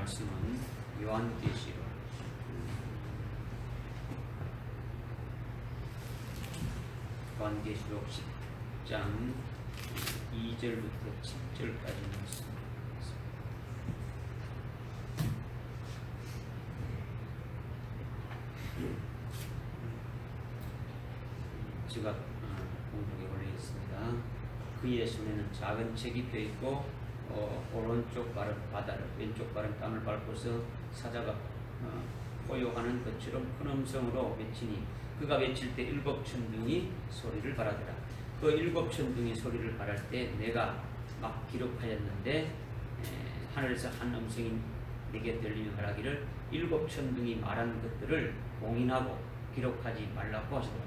말씀은 요한계시록 10장 2절부터 7절까지 말씀입니다. 제가 공독에 올리겠습니다. 그의 손에는 작은 책이 펴있고 오른쪽 발은 바다를 왼쪽 발은 땅을 밟고서 사자가 포효하는 것처럼 큰 음성으로 외치니 그가 외칠 때 7천둥이 소리를 발하더라. 그 7천둥이 소리를 발할 때 내가 막 기록하였는데 하늘에서 한 음성이 내게 들리며 말하기를 7천둥이 말한 것들을 봉인하고 기록하지 말라고 하시더라.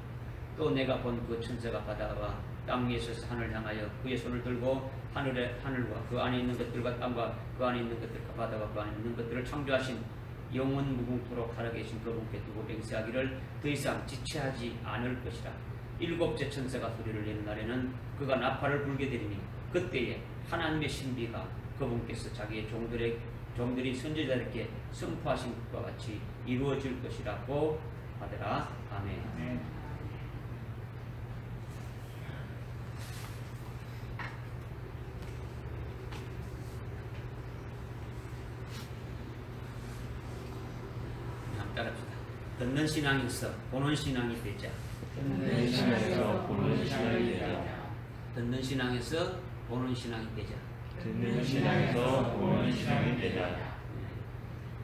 또 내가 본 그 천사가 바다와 땅 위에 서서 하늘을 향하여 그의 손을 들고 하늘과 그 안에 있는 것들과 땅과 그 안에 있는 것들과 바다와 그 안에 있는 것들을 창조하신 영원 무궁토록 살아계신 그분께 두고 맹세하기를 더 이상 지체하지 않을 것이라. 7째 천사가 소리를 내는 날에는 그가 나팔을 불게 되리니 그때에 하나님의 신비가 그분께서 자기의 종들이 선지자들께 선포하신 것과 같이 이루어질 것이라고 하더라. 아멘. 따라합시다. 듣는 신앙에서 보는 신앙이 되자. 듣는 신앙에서 보는 신앙이 되자. 듣는 신앙에서 보는 신앙이 되자. 듣는 신앙에서 보는 신앙이 되자.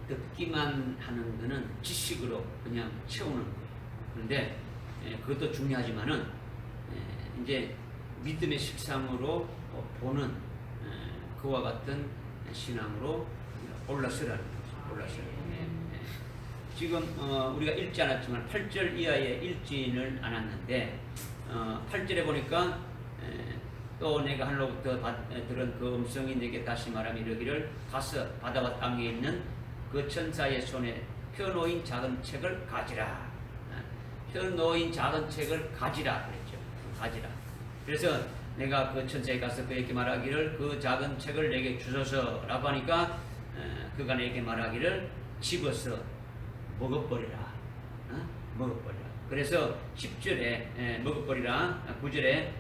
듣기만 하는 것은 지식으로 그냥 채우는 거예요. 그런데 그것도 중요하지만은 이제 믿음의 실상으로 보는 그와 같은 신앙으로 올라서라는 거죠. 올라서라. 지금 우리가 읽지 않았지만 8절 이하에 읽지는 않았는데 8절에 보니까 또 내가 하늘로부터 들은 그 음성이 내게 다시 말하며 이르기를 가서 바다와 땅에 있는 그 천사의 손에 펴놓인 작은 책을 가지라. 펴놓인 작은 책을 가지라 그랬죠. 가지라. 그래서 내가 그 천사에 가서 그에게 말하기를 그 작은 책을 내게 주소서라고 하니까 그가 내게 말하기를 집어서 먹어버리라. 먹어버리라. 그래서 10절에 먹어버리라. 9절에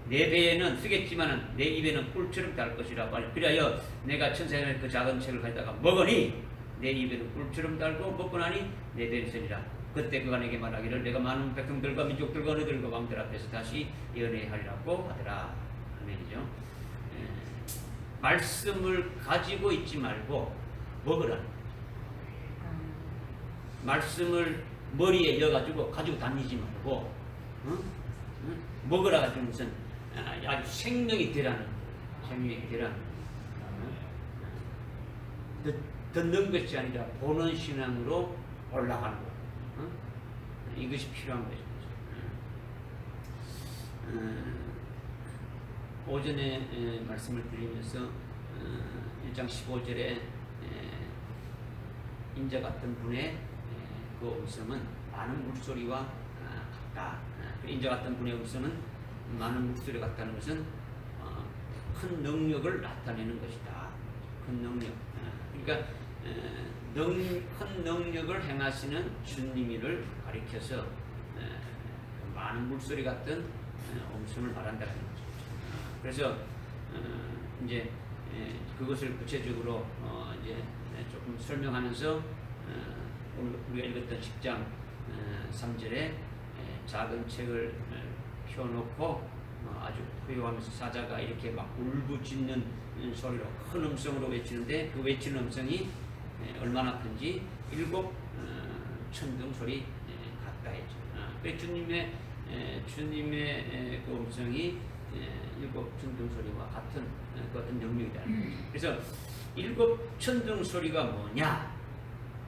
내 배에는 쓰겠지만 내 입에는 꿀처럼 달 것이라. 그리하여 내가 천사의 그 작은 책을 가져다가 먹으니 내 입에는 꿀처럼 달고 먹고 나니 내 배는 쓰리라. 그때 그가 내게 말하기를 내가 많은 백성들과 민족들과 어느들과 왕들 앞에서 다시 연회하리라고 하더라. 아멘이죠. 말씀을 가지고 있지 말고 먹으라. 말씀을 머리에 이어가지고 가지고 다니지 말고 먹으라 가지고 무슨 아주 생명이 되라는 듣는 것이 아니라 보는 신앙으로 올라가는 것. 이것이 필요한 거죠. 오전에 말씀을 드리면서 1장 15절에 인자 같은 분의 그 음성은 많은 물소리와 같다. 인자 같은 분의 음성은 많은 물소리가 같다는 것은 큰 능력을 나타내는 것이다. 큰 능력. 그러니까 큰 능력을 행하시는 주님이를 가리켜서 많은 물소리 같은 음성을 말한다는 거죠. 그래서 이제 그것을 구체적으로 이제 조금 설명하면서 우리가 읽었던 10장 3절에 작은 책을 펴놓고 아주 포효하면서 사자가 이렇게 막 울부짖는 소리로 큰 음성으로 외치는데 그 외치는 음성이 얼마나 큰지 7천둥 소리 같다 했죠. 주님의 그 음성이 7천둥 소리와 같은 그 어떤 능력이라는 거죠. 그래서 7천둥 소리가 뭐냐?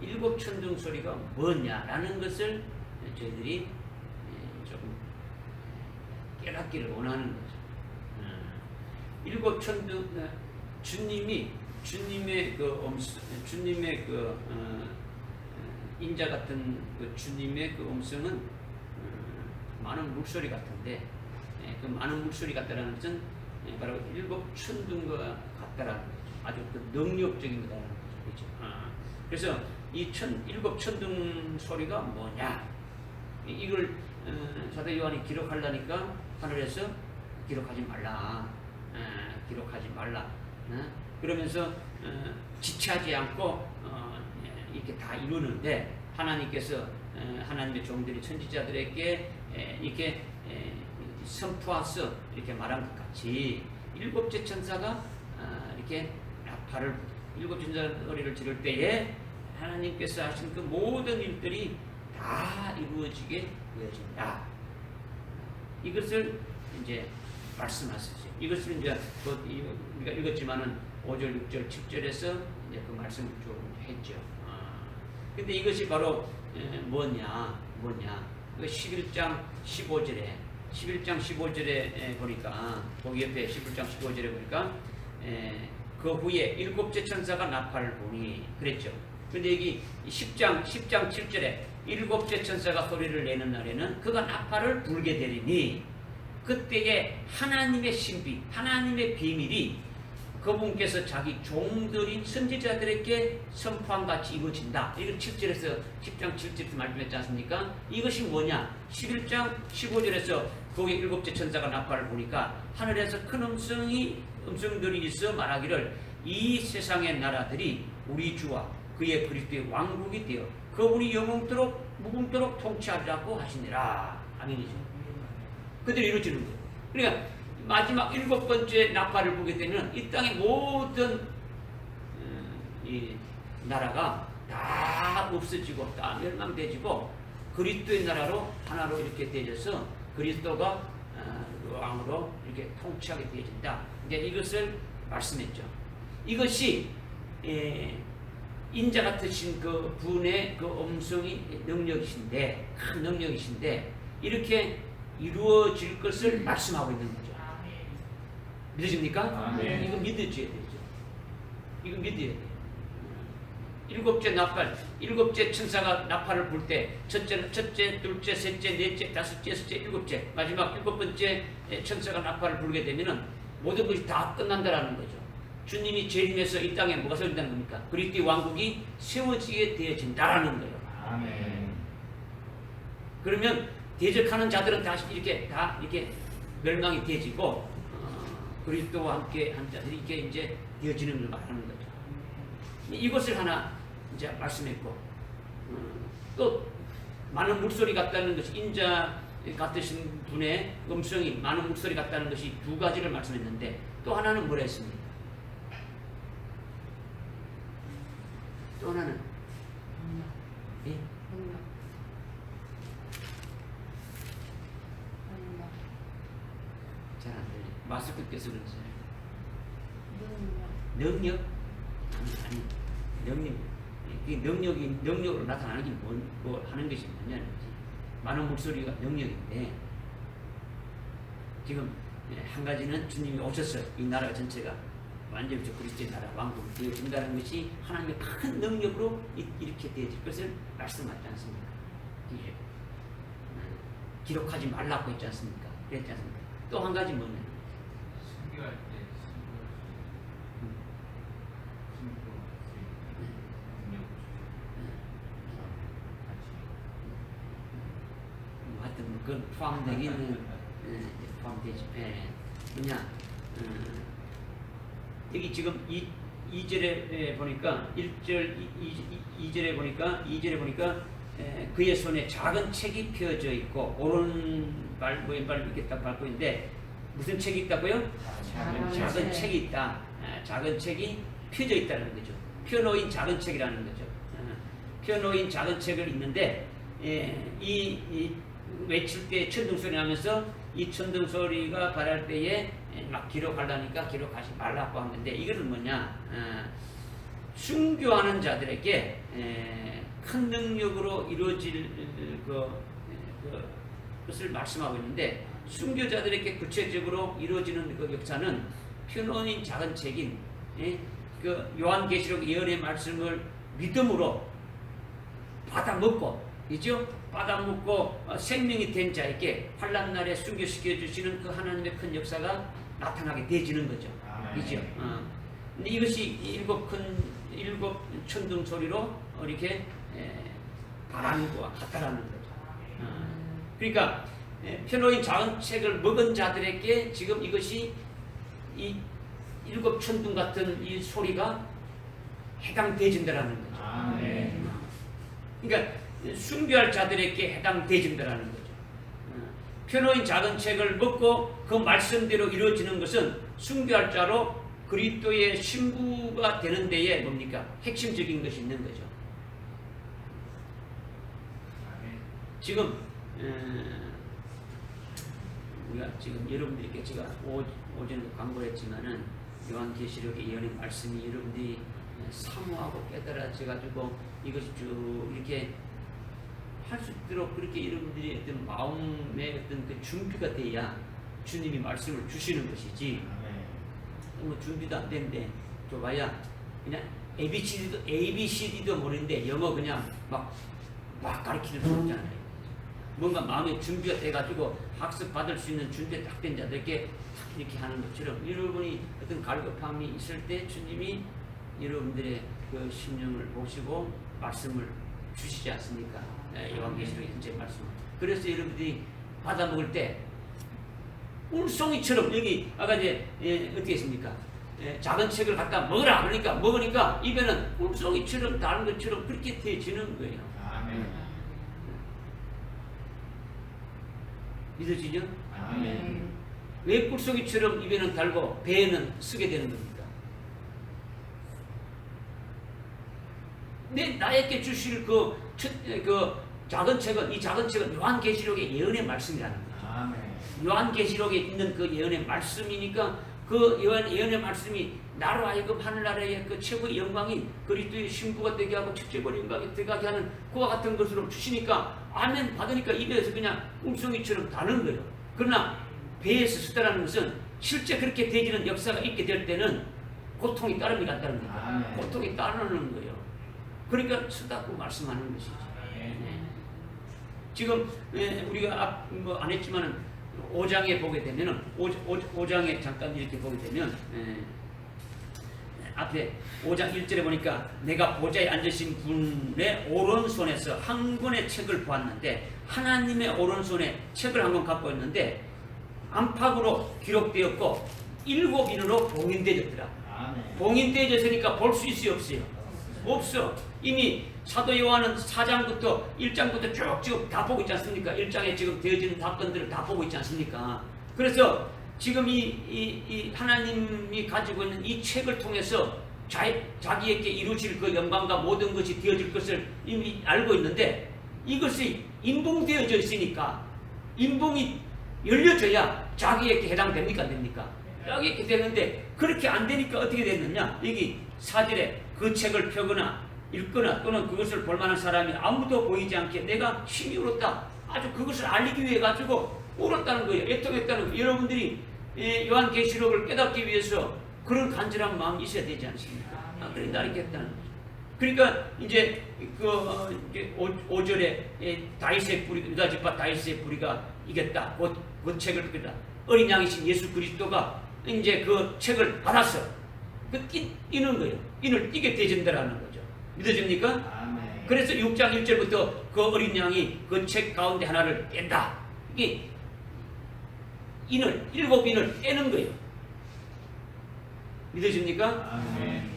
7천둥 소리가 뭐냐라는 것을 저희들이 조금 깨닫기를 원하는 거죠. 7천둥 주님의 그 인자 같은 그 주님의 그 음성은 많은 물소리 같은데 그 많은 물소리 같다라는 것은 바로 7천둥과 같다라는 거죠. 아주 그 능력적인 거다라는 거죠. 그렇죠? 그래서 이 일곱 천둥 소리가 뭐냐? 이걸 사도 요한이 기록하려니까 하늘에서 기록하지 말라. 기록하지 말라. 그러면서 지체하지 않고 이렇게 다 이루는데 하나님께서 하나님의 종들이 천지자들에게 이렇게 선포하서 이렇게 말한 것 같이 일곱째 천사가 이렇게 나팔을 일곱째 천사가 소리를 지를 때에 하나님께서 하신 그 모든 일들이 다 이루어지게 되어진다. 이것을 이제 말씀하시죠. 이것을 이제 우리가 읽었지만은 5절, 6절, 7절에서 이제 그 말씀을 좀 했죠. 근데 이것이 바로 뭐냐? 11장 15절에 보니까 거기 옆에 11장 15절에 보니까 그 후에 일곱째 천사가 나팔을 보니 그랬죠. 근데 여기 10장 7절에 일곱째 천사가 소리를 내는 날에는 그가 나팔을 불게 되리니 그때에 하나님의 신비, 하나님의 비밀이 그분께서 자기 종들인 선지자들에게 선포한 같이 이루어진다. 이걸 7절에서 10장 7절에서 말씀했지 않습니까? 이것이 뭐냐? 11장 15절에서 거기 일곱째 천사가 나팔을 보니까 하늘에서 큰 음성들이 있어 말하기를 이 세상의 나라들이 우리 주와 그의 그리스도의 왕국이 되어 그분이 영원토록 무궁토록 통치하리라고 하시니라. 아멘이죠. 그대로 이루어지는 거예요. 그러니까 마지막 일곱 번째 나팔을 보게 되면 이 땅의 모든 이 나라가 다 없어지고 다 멸망되지고 그리스도의 나라로 하나로 이렇게 되어져서 그리스도가 왕으로 이렇게 통치하게 되어진다. 이제 이것을 말씀했죠. 이것이 인자 같으신 그 분의 그 음성이 능력이신데 큰 능력이신데 이렇게 이루어질 것을 말씀하고 있는 거죠. 믿으십니까? 이거 믿어줘야 되죠. 이거 믿어야 돼요. 일곱째 나팔, 일곱째 천사가 나팔을 불 때 첫째, 둘째, 셋째, 넷째, 다섯째, 여섯째, 일곱째 마지막 일곱 번째 천사가 나팔을 불게 되면은 모든 것이 다 끝난다라는 거죠. 주님이 재림해서 이 땅에 뭐가 세워진다는 겁니까? 그리스도의 왕국이 세워지게 되어진다라는 거예요. 아멘. 그러면 대적하는 자들은 다시 이렇게 다 이렇게 멸망이 되어지고 그리스도와 함께 한 자들이 이게 이제 되어지는 걸 말하는 거죠. 이것을 하나 이제 말씀했고 또 많은 목소리 같다는 것이 인자 같으신 분의 음성이 많은 목소리 같다는 것이 두 가지를 말씀했는데 또 하나는 뭐라 했습니까? 또 하나는 예? 잘 안 들려. 마스크 껴서 그런지. 능력? 아니. 능력. 이 능력으로 나타나는 게 뭐 하는 것이 뭐냐는 거지. 많은 목소리가 능력인데, 지금 한 가지는 주님이 오셔서 이 나라 전체가 완전히 그리스도의 나라 왕국이 되어진다는 것이 하나님의 큰 능력으로 이렇게 되어질 것을 말씀하지 않습니까? 기록하지 말라고 했지 않습니까? 그랬지 않습니까? 또 한 가지 뭐냐? 승리할 때 하여튼 그건 포함되기는 포함되지. 뭐냐? 여기 지금 2절에 보니까 1절 2절에 보니까 그의 손에 작은 책이 펴져 있고 오른발 왼발 이렇게 딱 밟고 있는데 무슨 책이 있다고요? 작은 책이 있다. 작은 책이 펴져 있다는 거죠. 펴놓인 작은 책이라는 거죠. 펴놓인 작은 책을 있는데 이 외칠 때 천둥 소리 나면서 이 천둥 소리가 발할 때에 막 기록하려니까 기록하지 말라고 하는데 이거는 뭐냐? 순교하는 자들에게 큰 능력으로 이루어질 것을 말씀하고 있는데 순교자들에게 구체적으로 이루어지는 그 역사는 펴놓인 작은 책인 그 요한계시록 예언의 말씀을 믿음으로 받아먹고 그죠? 받아먹고 생명이 된 자에게 환난 날에 순교시켜 주시는 그 하나님의 큰 역사가 나타나게 되어지는 거죠. 그죠? 근데 이것이 일곱 천둥 소리로 이렇게 바라는 것과 같다라는 거죠. 그러니까 편호인 작은 책을 먹은 자들에게 지금 이것이 이 일곱 천둥 같은 이 소리가 해당되진다라는 거죠. 아멘. 그러니까 순교할 자들에게 해당되진다라는 거죠. 편호인 작은 책을 먹고 그 말씀대로 이루어지는 것은 순교할 자로 그리스도의 신부가 되는 데에 뭡니까? 핵심적인 것이 있는 거죠. 지금 우리가 지금 여러분들께 제가 오전에 광고를 했지만은 요한계시록의 예언의 말씀이 여러분들이 사모하고 깨달아져가지고 이것이 쭉 이렇게 할 수 있도록 그렇게 여러분들이 어떤 마음의 어떤 그 준비가 돼야 주님이 말씀을 주시는 것이지. 뭐 준비도 안 되는데 줘봐야 그냥 ABCD도 모르는데 영어 그냥 막 가르치는 수 없잖아요. 뭔가 마음의 준비가 돼가지고 학습 받을 수 있는 준비가 딱 된 자들께 이렇게 하는 것처럼 여러분이 어떤 갈급함이 있을 때 주님이 여러분들의 그 심령을 보시고 말씀을 주시지 않습니까? 요한계시록 현재 말씀. 그래서 여러분들이 받아 먹을 때 울송이처럼 여기 아까 이제 어떻게 했습니까? 작은 책을 갖다 먹으라 먹으니까 입에는 울송이처럼 다른 것처럼 그렇게 되어지는 거예요. 아멘. 믿어지죠? 아멘. 왜 꿀송이처럼 입에는 달고 배에는 쓰게 되는 겁니까? 나에게 주실 그 작은 책은 이 작은 책은 요한계시록의 예언의 말씀이라는 거죠. 아멘. 요한계시록에 있는 그 예언의 말씀이니까 그 예언의 말씀이 나로 하여금 하늘나라의 그 최고의 영광인 그리스도의 신부가 되게 하고 축제벌 영광이 들어가게 하는 그와 같은 것으로 주시니까 아멘 받으니까 입에서 그냥 울송이처럼 다는 거예요. 그러나 배에서 쓰다라는 것은 실제 그렇게 되지는 역사가 있게 될 때는 고통이 따름이 간다는 거예요. 아멘. 고통이 따르는 거예요. 그러니까 쓰다고 말씀하는 것이죠. 지금 우리가 뭐 안 했지만은 5장에 보게 되면은 5장에 잠깐 이렇게 보게 되면 앞에 5장 1절에 보니까 내가 보좌에 앉으신 분의 오른손에서 한 권의 책을 보았는데 하나님의 오른손에 책을 한 권 갖고 있는데 안팎으로 기록되었고 7인으로 봉인되어졌더라. 봉인되어졌으니까 볼 수 있어요 없어요? 없어. 이미 사도 요한은 4장부터 1장부터 쭉쭉 다 보고 있지 않습니까? 1장에 지금 되어지는 사건들을 다 보고 있지 않습니까? 그래서 지금 이 하나님이 가지고 있는 이 책을 통해서 자기에게 이루어질 그 영광과 모든 것이 되어질 것을 이미 알고 있는데 이것이 인봉되어져 있으니까 인봉이 열려져야 자기에게 해당됩니까? 안 됩니까? 자기에게 되는데 그렇게 안 되니까 어떻게 됐느냐? 여기 4절에 그 책을 펴거나 읽거나 또는 그것을 볼 만한 사람이 아무도 보이지 않게 내가 심히 울었다. 아주 그것을 알리기 위해 가지고 울었다는 거예요. 애통했다는 거예요. 여러분들이 요한계시록을 깨닫기 위해서 그런 간절한 마음이 있어야 되지 않습니까? 그래 나를 깼다는 거죠. 그러니까 이제 그 5절에 다윗의 뿌리, 유다 지파 다윗의 뿌리가 이겼다. 그 책을 끄다. 어린 양이신 예수 그리스도가 이제 그 책을 받았어. 뛰는 거예요. 인을 뛰게 되진다라는 거죠. 믿어집니까? 아멘. 그래서 6장 1절부터 그 어린 양이 그 책 가운데 하나를 뺀다. 이게 일곱 인을 떼는 거예요. 믿어집니까? 아멘.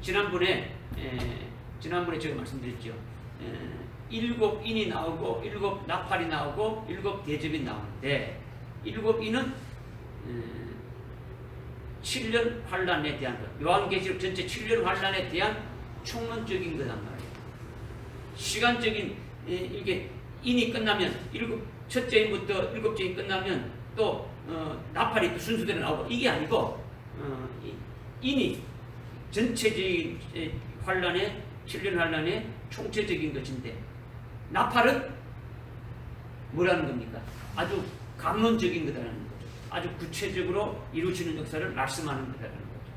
지난번에 제가 말씀드렸죠. 7인이 나오고 7 나팔이 나오고 7 대접이 나오는데 7인은 7년 환란에 대한 것. 요한계시록 전체 7년 환란에 대한 총론적인 거란 말이에요. 시간적인 이게 인이 끝나면 첫째 인부터 7째 인 끝나면 또 나팔이 또 순서대로 나오고 이게 아니고 인이 전체적인 환란의 7년 환란의 총체적인 것인데 나팔은 뭐라는 겁니까? 아주 감론적인 거다라는 거죠. 아주 구체적으로 이루어지는 역사를 말씀하는 거다라는 거죠.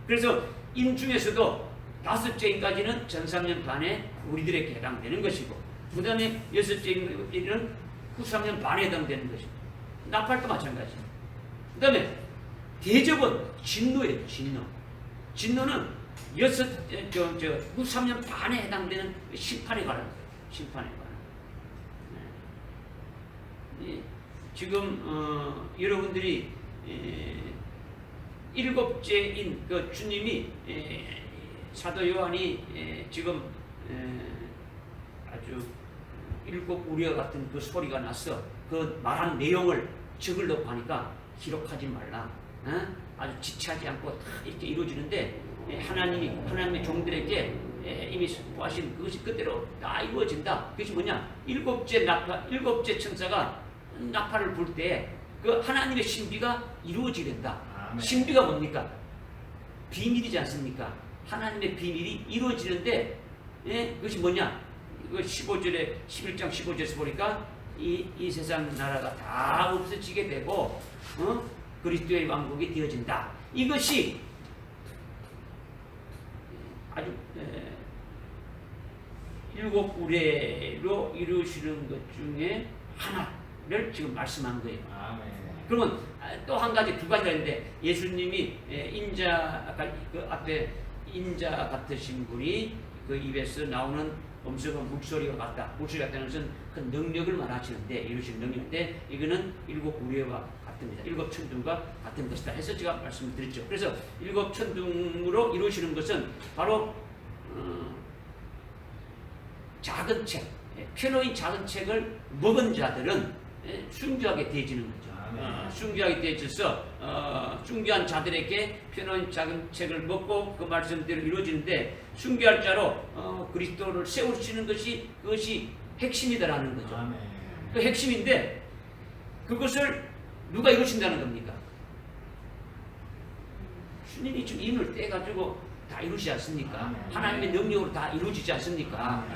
그래서 인 중에서도 5째 인까지는 전 3년 반에 우리들에게 해당되는 것이고 그 다음에 6째 인은 후 3년 반에 해당되는 것이고 나팔도 마찬가지예요. 그 다음에 대접은 진노예요. 진노는 3년 반에 해당되는 심판에 관한 거예요. 심판에 관한. 지금 여러분들이 일곱째인 그 주님이 사도 요한이 지금 아주 일곱 우리와 같은 그 소리가 나서 그 말한 내용을 적으려고 하니까 기록하지 말라. 아주 지체하지 않고 다 이렇게 이루어지는데 하나님의 종들에게 이미 선포하신 그것이 그대로 다 이루어진다. 그것이 뭐냐? 일곱째 천사가 나팔을 불 때 그 하나님의 신비가 이루어지된다. 신비가 뭡니까? 비밀이지 않습니까? 하나님의 비밀이 이루어지는데 그것이 뭐냐? 이거 11장 15절에서 보니까 이 세상 나라가 다 없어지게 되고 그리스도의 왕국이 되어진다. 이것이 아주 일곱 우레로 이루시는 것 중에 하나를 지금 말씀한 거예요. 그러면 또 한 가지, 두 가지가 있는데 예수님이 아까 그 앞에 인자 같으신 분이 그 입에서 나오는 음성은 물소리가 같다. 물소리 같다는 것은 그 능력을 말하시는데 이루시는 능력인데 이거는 일곱 우레와 같습니다. 일곱 천둥과 같은 것이다 해서 제가 말씀을 드렸죠. 그래서 일곱 천둥으로 이루시는 것은 바로 작은 책, 편어인 작은 책을 먹은 자들은 순교하게 되어지는 거죠. 순교하게 되어져서 순교한 자들에게 편어인 작은 책을 먹고 그 말씀대로 이루어지는데 순교할 자로 그리스도를 세우시는 그것이 핵심이다라는 거죠. 그 핵심인데 그것을 누가 이루신다는 겁니까? 주님이 지금 인을 떼가지고 다 이루지 않습니까? 하나님의 능력으로 다 이루어지지 않습니까?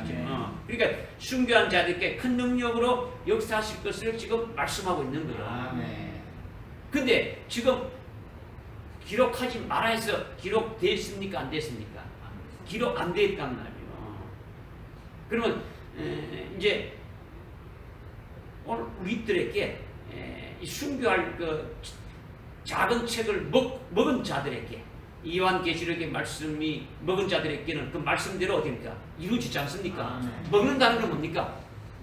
그러니까 순교한 자들께 큰 능력으로 역사하실 것을 지금 말씀하고 있는 거예요. 근데 지금 기록하지 말아 해서 기록됐습니까? 안 됐습니까? 기록 안 됐단 말이에요. 그러면 이제 오늘 우리들에게 순교할 그 작은 책을 먹은 자들에게 요한계시록의 말씀이 먹은 자들에게는 그 말씀대로 어딥니까? 이루어지지 않습니까? 먹는다는 건 뭡니까?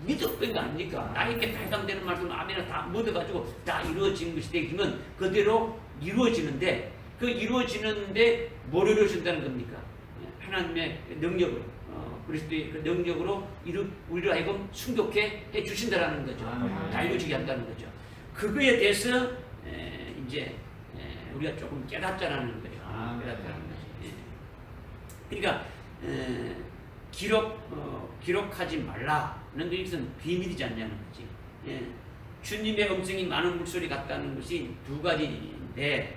믿었던 거 아닙니까? 나에게 해당되는 말씀 아멘을 다 묻어가지고 다 이루어진 것이 되면 그대로 이루어지는데 그 이루어지는데 뭘 이루어진다는 겁니까? 하나님의 능력을 그리스도의 그 능력으로 우리를 하여금 순교케 해주신다라는 거죠. 다 이루어지게 한다는 거죠. 그거에 대해서 이제 우리가 조금 깨닫자라는 거예요. 깨닫자는 거지. 그러니까 기록하지 말라는 것은 비밀이지 않냐는 거지. 주님의 음성이 많은 물소리 같다는 것이 두 가지인데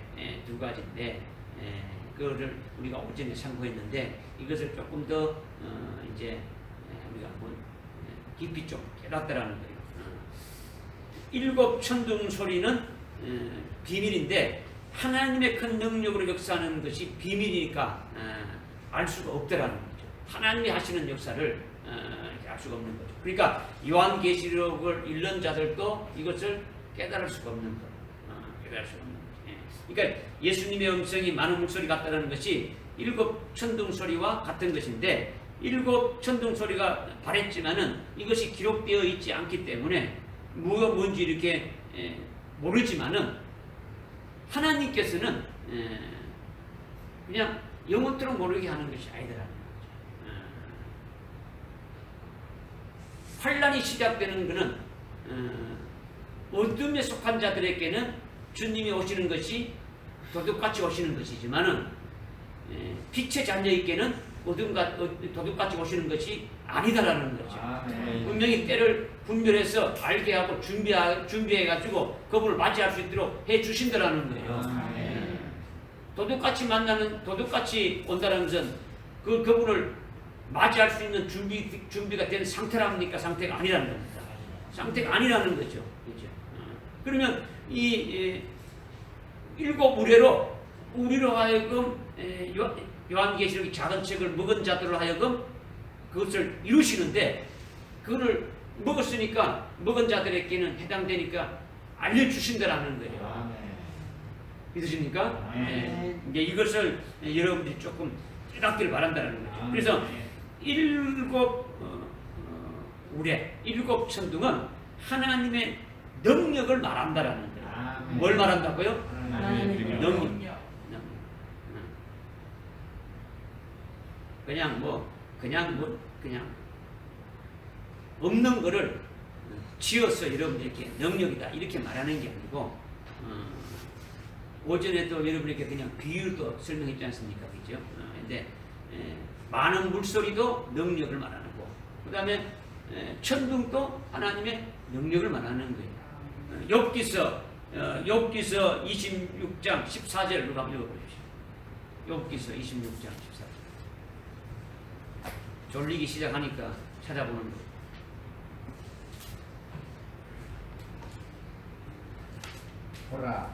그거를 우리가 오전에 참고했는데 이것을 조금 더 이제 우리가 한번 깊이 좀 깨닫다라는 거예요. 일곱 천둥 소리는 비밀인데 하나님의 큰 능력으로 역사하는 것이 비밀이니까 알 수가 없더라는 거죠. 하나님이 하시는 역사를 알 수가 없는 거죠. 그러니까 요한계시록을 읽는 자들도 이것을 깨달을 수가 없는 거예요. 깨달을 수가 없는 거죠. 그러니까 예수님의 음성이 많은 목소리 같다는 것이 일곱 천둥 소리와 같은 것인데 일곱 천둥 소리가 발했지만은 이것이 기록되어 있지 않기 때문에 뭐가 뭔지 이렇게 모르지만은 하나님께서는 그냥 영원토록 모르게 하는 것이 아니더라는 거죠. 환란이 시작되는 것은 어둠에 속한 자들에게는 주님이 오시는 것이 도둑같이 오시는 것이지만은 빛의 자녀에게는 도둑같이 오시는 것이 아니다라는 거죠. 분명히 때를 분별해서 알게 하고 준비해가지고 그분을 맞이할 수 있도록 해주신다라는 거예요. 도둑같이 온다는 것은 그분을 맞이할 수 있는 준비가 된 상태랍니까? 상태가 아니라는 겁니다. 상태가 아니라는 거죠. 그렇죠? 그러면 이 일곱 우레로 우리로 하여금 요한계시록의 작은 책을 먹은 자들로 하여금 그것을 이루시는데 그거를 먹었으니까 먹은 자들에게는 해당되니까 알려주신다라는 거예요. 믿으십니까? 아멘. 이제 이것을 여러분들이 조금 깨닫기를 바란다는 거죠. 그래서 일곱 천둥은 하나님의 능력을 말한다라는 거예요. 아멘. 뭘 말한다고요? 하나님의 능력. 그냥 없는 거를 지어서 여러분들이 이렇게 능력이다 이렇게 말하는 게 아니고 오전에도 여러분에게 그냥 비유도 설명했지 않습니까? 그죠? 근데 많은 물소리도 능력을 말하는 거. 그 다음에 천둥도 하나님의 능력을 말하는 거예요. 욥기서 26장 14절을 한번 읽어보십시오. 욥기서 26장 14절. 졸리기 시작하니까 찾아보는 거예요. 보라,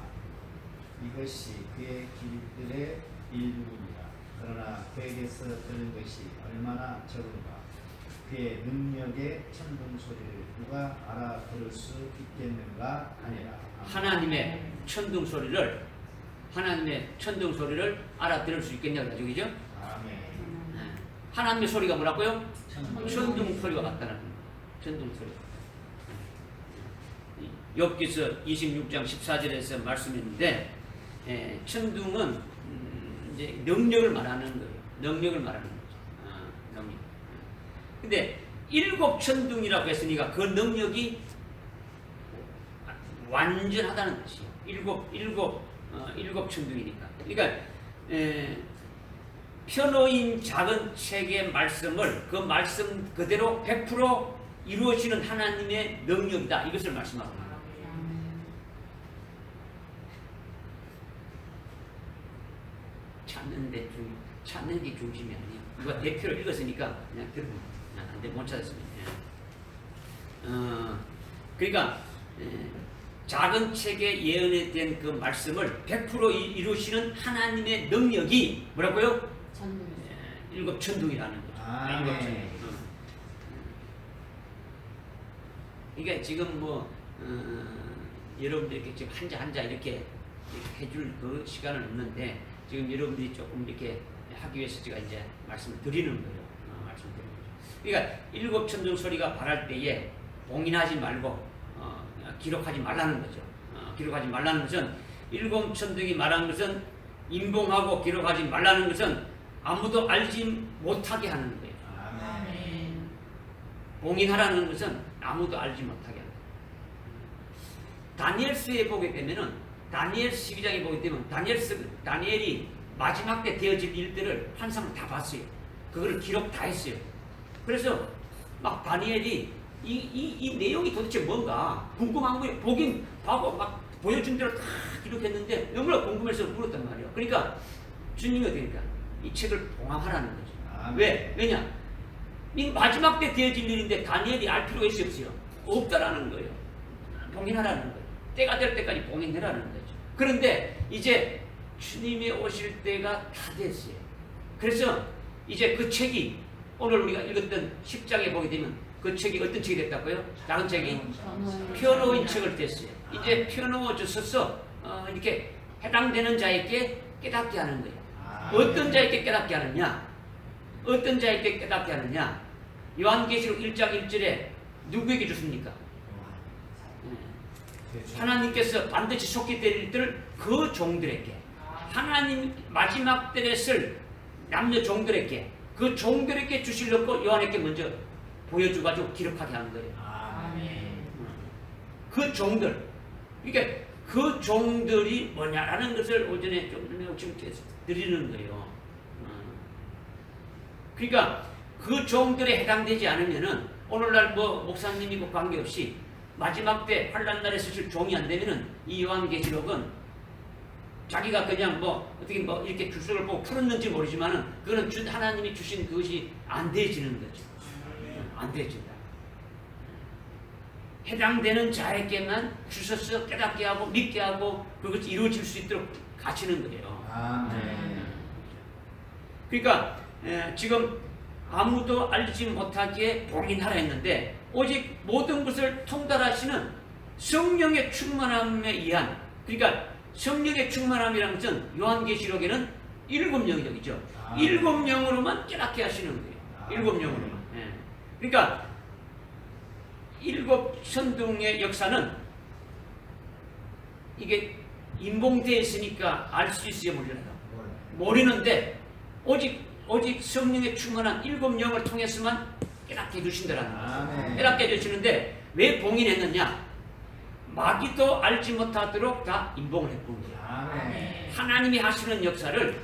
이것이 그의 길들의 일부이니라. 그러나 그에게서 들은 것이 얼마나 적은가. 그의 능력의 천둥 소리를 누가 알아들을 수 있겠는가 하니라. 하나님의 천둥 소리를 알아들을 수 있겠냐고 그러죠, 그죠? 아멘. 하나님의 소리가 뭐라고요? 천둥 소리가 같다는 거예요. 천둥 소리. 욥기서 26장 14절에서 말씀했는데 천둥은 이제 능력을 말하는 거예요. 능력을 말하는 거죠. 능력. 근데 일곱 천둥이라고 했으니까 그 능력이 완전하다는 뜻이에요. 일곱 천둥이니까. 그러니까 편호인 작은 책의 말씀을 그 말씀 그대로 100% 이루어지는 하나님의 능력이다. 이것을 말씀하고 있습니다. 찾는 게 중심이 아니에요. 누가 대표로 읽었으니까 그냥 들으면 안 돼. 못 찾았으면. 그러니까 작은 책에 예언에 된 그 말씀을 100% 이루시는 하나님의 능력이 뭐라고요? 일곱 천둥이라는 거죠. 아멘. 일곱 천둥. 그러니까 지금 여러분들께 지금 한자 이렇게 해줄 그 시간은 없는데 지금 여러분들이 조금 이렇게 하기 위해서 제가 이제 말씀을 드리는 거예요. 말씀드리는 거죠. 그러니까 일곱 천둥 소리가 발할 때에 봉인하지 말고 기록하지 말라는 거죠. 기록하지 말라는 것은 일곱 천둥이 말하는 것은 임봉하고 기록하지 말라는 것은 아무도 알지 못하게 하는 거예요. 아멘. 봉인하라는 것은 아무도 알지 못하게 하는 거예요. 다니엘서에 보게 되면은 다니엘 12장에 보게 되면 다니엘이 마지막 때 되어질 일들을 환상을 다 봤어요. 그거를 기록 다 했어요. 그래서 막 다니엘이 이 내용이 도대체 뭔가 궁금한 거예요. 보긴 봐고 막 보여준 대로 다 기록했는데 너무나 궁금해서 물었단 말이에요. 그러니까 주님이 어떻게니까 이 책을 봉함하라는 거죠. 왜? 왜냐? 이 마지막 때 되어질 일인데 다니엘이 알 필요가 있어요? 없다라는 거예요. 봉인하라는 거예요. 때가 될 때까지 봉인해라는 거죠. 그런데 이제 주님이 오실 때가 다 됐어요. 그래서 이제 그 책이 오늘 우리가 읽었던 10장에 보게 되면 그 책이 어떤 책이 됐다고요? 작은 책이 편호인 책을 됐어요. 이제 편호워져서 이렇게 해당되는 자에게 깨닫게 하는 거예요. 어떤 자에게 깨닫게 하느냐? 어떤 자에게 깨닫게 하느냐? 요한계시록 1장 1절에 누구에게 주십니까? 하나님께서 반드시 속히 될 일들을 그 종들에게, 하나님 마지막 때에 쓸 남녀 종들에게, 그 종들에게 주시려고 요한에게 먼저 보여줘가지고 기록하게 하는 거예요. 그 종들, 그러니까 그 종들이 뭐냐라는 것을 오전에 좀 드리는 거예요. 그러니까 그 종들에 해당되지 않으면은 오늘날 목사님이고 관계없이 마지막 때 환난 날에 쓰실 종이 안 되면은 이 요한계시록은 자기가 그냥 어떻게 이렇게 주소를 보고 풀었는지 모르지만은 그거는 하나님이 주신 그것이 안 되어지는 거죠. 안 되어진다. 해당되는 자에게만 주셔서 깨닫게 하고 믿게 하고 그것이 이루어질 수 있도록 가르치는 거예요. 아멘. 그러니까 지금 아무도 알지 못하게 봉인하라 했는데 오직 모든 것을 통달하시는 성령의 충만함에 의한, 그러니까 성령의 충만함이라는 것은 요한계시록에는 7영이죠. 아. 7영으로만 깨닫게 하시는 거예요. 아. 7영으로만. 예. 그러니까 7천둥의 역사는 이게 인봉되어 있으니까 알 수 있어요, 몰라요? 모르는데 오직 성령의 충만한 7영을 통해서만 깨닫게 해주신다라는 거죠. 아멘. 깨닫게 해주시는데 왜 봉인했느냐? 마귀도 알지 못하도록 다 인봉을 해본 거예요. 아멘. 하나님이 하시는 역사를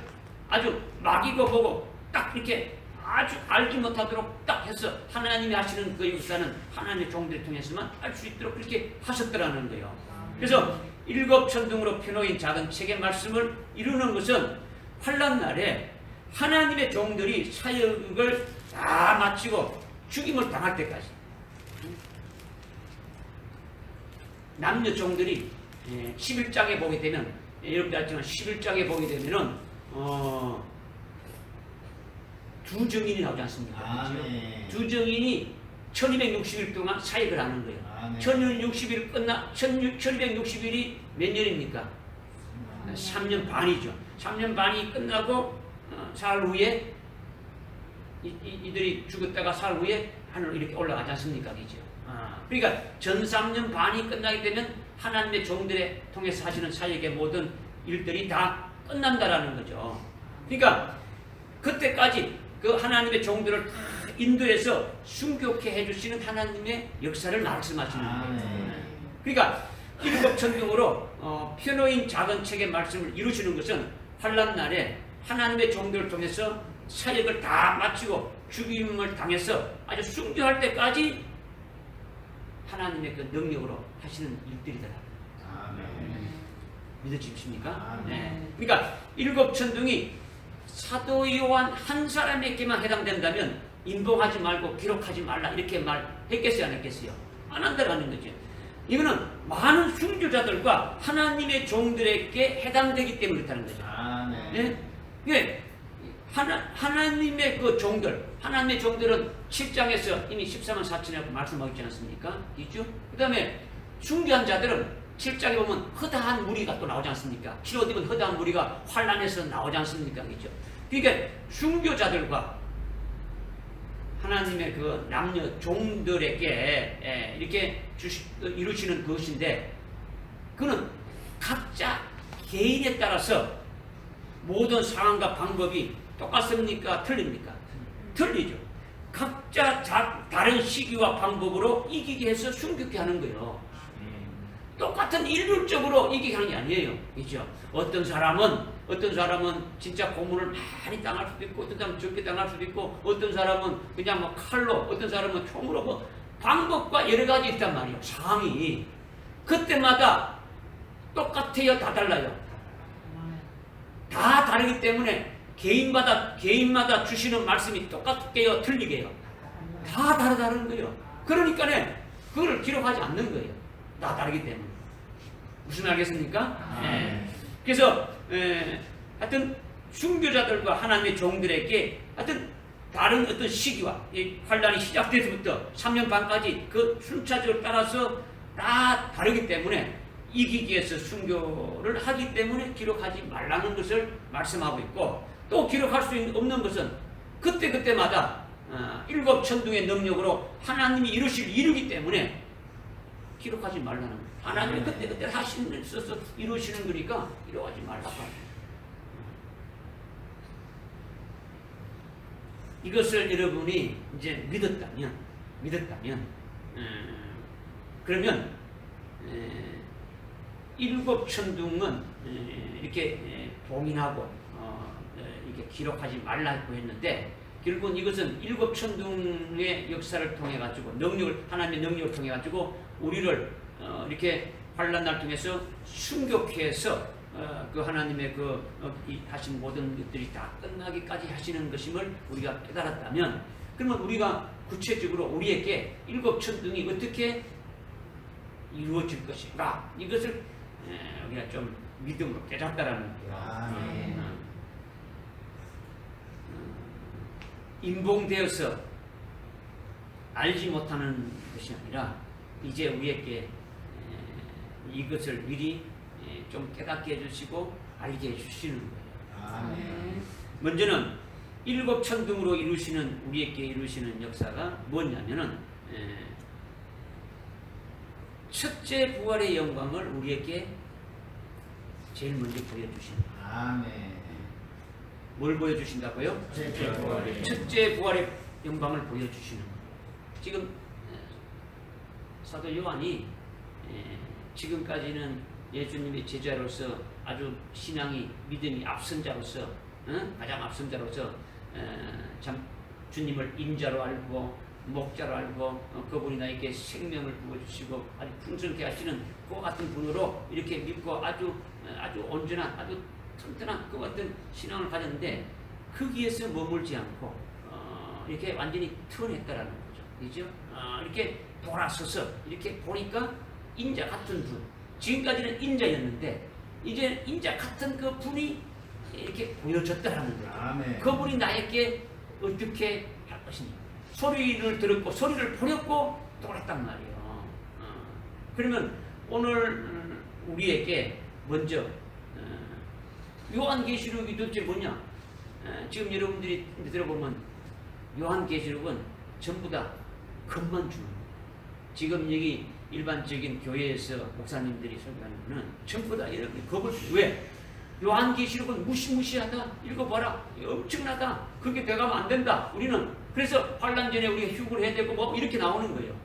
아주 마귀가 보고 딱 이렇게 아주 알지 못하도록 딱 해서 하나님이 하시는 그 역사는 하나님의 종들을 통해서만 알 수 있도록 그렇게 하셨더라는 거예요. 그래서 7천둥으로 펴놓인 작은 책의 말씀을 이루는 것은 환난 날에 하나님의 종들이 사역을 다 마치고 죽임을 당할 때까지 남녀 종들이 11장에 보게 되면 여러분들 알지만 11장에 보게 되면은 두 증인이 나오지 않습니까? 아멘. 두 증인이 1260일 동안 사역을 하는 거예요. 아멘. 1260일이 몇 년입니까? 3년 반이죠. 3년 반이 끝나고 사흘 후에 이들이 죽었다가 사흘 후에 하늘로 이렇게 올라가지 않습니까? 그죠? 그러니까 전 3년 반이 끝나게 되면 하나님의 종들에 통해서 하시는 사역의 모든 일들이 다 끝난다라는 거죠. 그러니까 그때까지 그 하나님의 종들을 다 인도해서 순교케 해주시는 하나님의 역사를 말씀하시는 거예요. 그러니까 7천둥으로 펴놓인 작은 책의 말씀을 이루시는 것은 환난 날에 하나님의 종들을 통해서 사역을 다 마치고 죽임을 당해서 아주 순교할 때까지 하나님의 그 능력으로 하시는 일들이더라. 아멘. 믿어지십니까? 아멘. 네. 그러니까 7천둥이 사도 요한 한 사람에게만 해당된다면 인봉하지 말고 기록하지 말라 이렇게 말했겠어요, 안 했겠어요? 안 한다라는 거죠. 이거는 많은 순교자들과 하나님의 종들에게 해당되기 때문에 그렇다는 거죠. 아멘. 네? 예. 하나님의 그 종들, 하나님의 종들은 7장에서 이미 14만 4천이라고 말씀하고 있지 않습니까? 있죠? 그 다음에 순교한 자들은 7장에 보면 허다한 무리가 또 나오지 않습니까? 기록 입은 허다한 무리가 환란에서 나오지 않습니까? 그죠? 그러니까 순교자들과 하나님의 그 남녀 종들에게 이렇게 이루시는 것인데 그는 각자 개인에 따라서 모든 상황과 방법이 똑같습니까? 틀립니까? 틀리죠. 각자 다른 시기와 방법으로 이기게 해서 순교케 하는 거예요. 똑같은 일률적으로 이기게 하는 게 아니에요. 그죠? 어떤 사람은 진짜 고문을 많이 당할 수도 있고, 어떤 사람은 적게 당할 수도 있고, 어떤 사람은 그냥 뭐 칼로, 어떤 사람은 총으로 뭐 방법과 여러 가지 있단 말이에요. 상황이. 그때마다 똑같아요? 다 달라요? 다 다르기 때문에 개인마다 주시는 말씀이 똑같게요? 틀리게요? 다 다르다는 거예요. 그러니까 그걸 기록하지 않는 거예요. 다 다르기 때문에. 무슨 알겠습니까? 네. 그래서 하여튼 순교자들과 하나님의 종들에게 하여튼 다른 어떤 시기와 이 환란이 시작돼서부터 3년 반까지 그 순차적으로 따라서 다 다르기 때문에 이기기 위해서 순교를 하기 때문에 기록하지 말라는 것을 말씀하고 있고 또 기록할 수 없는 것은 그때마다 7천둥의 능력으로 하나님이 이루기 때문에 기록하지 말라는 거예요. 하나님이 그때 하시는 있어서 이루시는 거니까 기록하지 말라고 합니다. 이것을 여러분이 이제 믿었다면 그러면 7천둥은 이렇게 봉인하고 이렇게 기록하지 말라고 했는데 결국은 이것은 7천둥의 역사를 통해 가지고 하나님의 능력을 통해 가지고 우리를 이렇게 환난날 통해서 순교케 해서 그 하나님의 하신 모든 것들이 다 끝나기까지 하시는 것임을 우리가 깨달았다면 그러면 우리가 구체적으로 우리에게 7천둥이 어떻게 이루어질 것인가 이것을 우리가 좀 믿음으로 깨닫다라는 거예요. 인봉되어서 알지 못하는 것이 아니라 이제 우리에게 이것을 미리 좀 깨닫게 해주시고 알게 해주시는 거예요. 아멘. 먼저는 일곱 천둥으로 이루시는 우리에게 이루시는 역사가 뭐냐면은 첫째 부활의 영광을 우리에게 제일 먼저 보여주시는 거예요. 아멘. 뭘 보여주신다고요? 첫째 부활의 첫째 부활의 영광을 보여주시는 거예요. 지금 사도 요한이 지금까지는 예수님의 제자로서 아주 신앙이 믿음이 앞선 자로서 가장 앞선 자로서 참 주님을 인자로 알고 목자로 알고 그분이 나에게 생명을 부어주시고 아주 풍성케 하시는 그와 같은 분으로 이렇게 믿고 아주 온전한 아주 튼튼한 그 같은 신앙을 가졌는데 거기에서 머물지 않고 이렇게 완전히 턴했다라는 거죠. 그죠? 이렇게 돌아서서 이렇게 보니까 인자 같은 분, 지금까지는 인자였는데 이제 인자 같은 그 분이 이렇게 보여졌다라는 거죠. 아멘. 그분이 나에게 어떻게 할 것이냐. 소리를 들었고 소리를 보렸고 돌았단 말이에요. 그러면 오늘 우리에게 먼저 요한계시록이 도대체 뭐냐? 지금 여러분들이 들어보면 요한계시록은 전부 다 것만 주는 거예요. 지금 여기 일반적인 교회에서 목사님들이 설교하는 거는 전부 다 이렇게 겁을 왜? 요한계시록은 무시무시하다. 읽어봐라. 엄청나다. 그렇게 돼가면 안 된다. 우리는 그래서 환란 전에 우리가 휴구를 해야 되고 뭐 이렇게 나오는 거예요.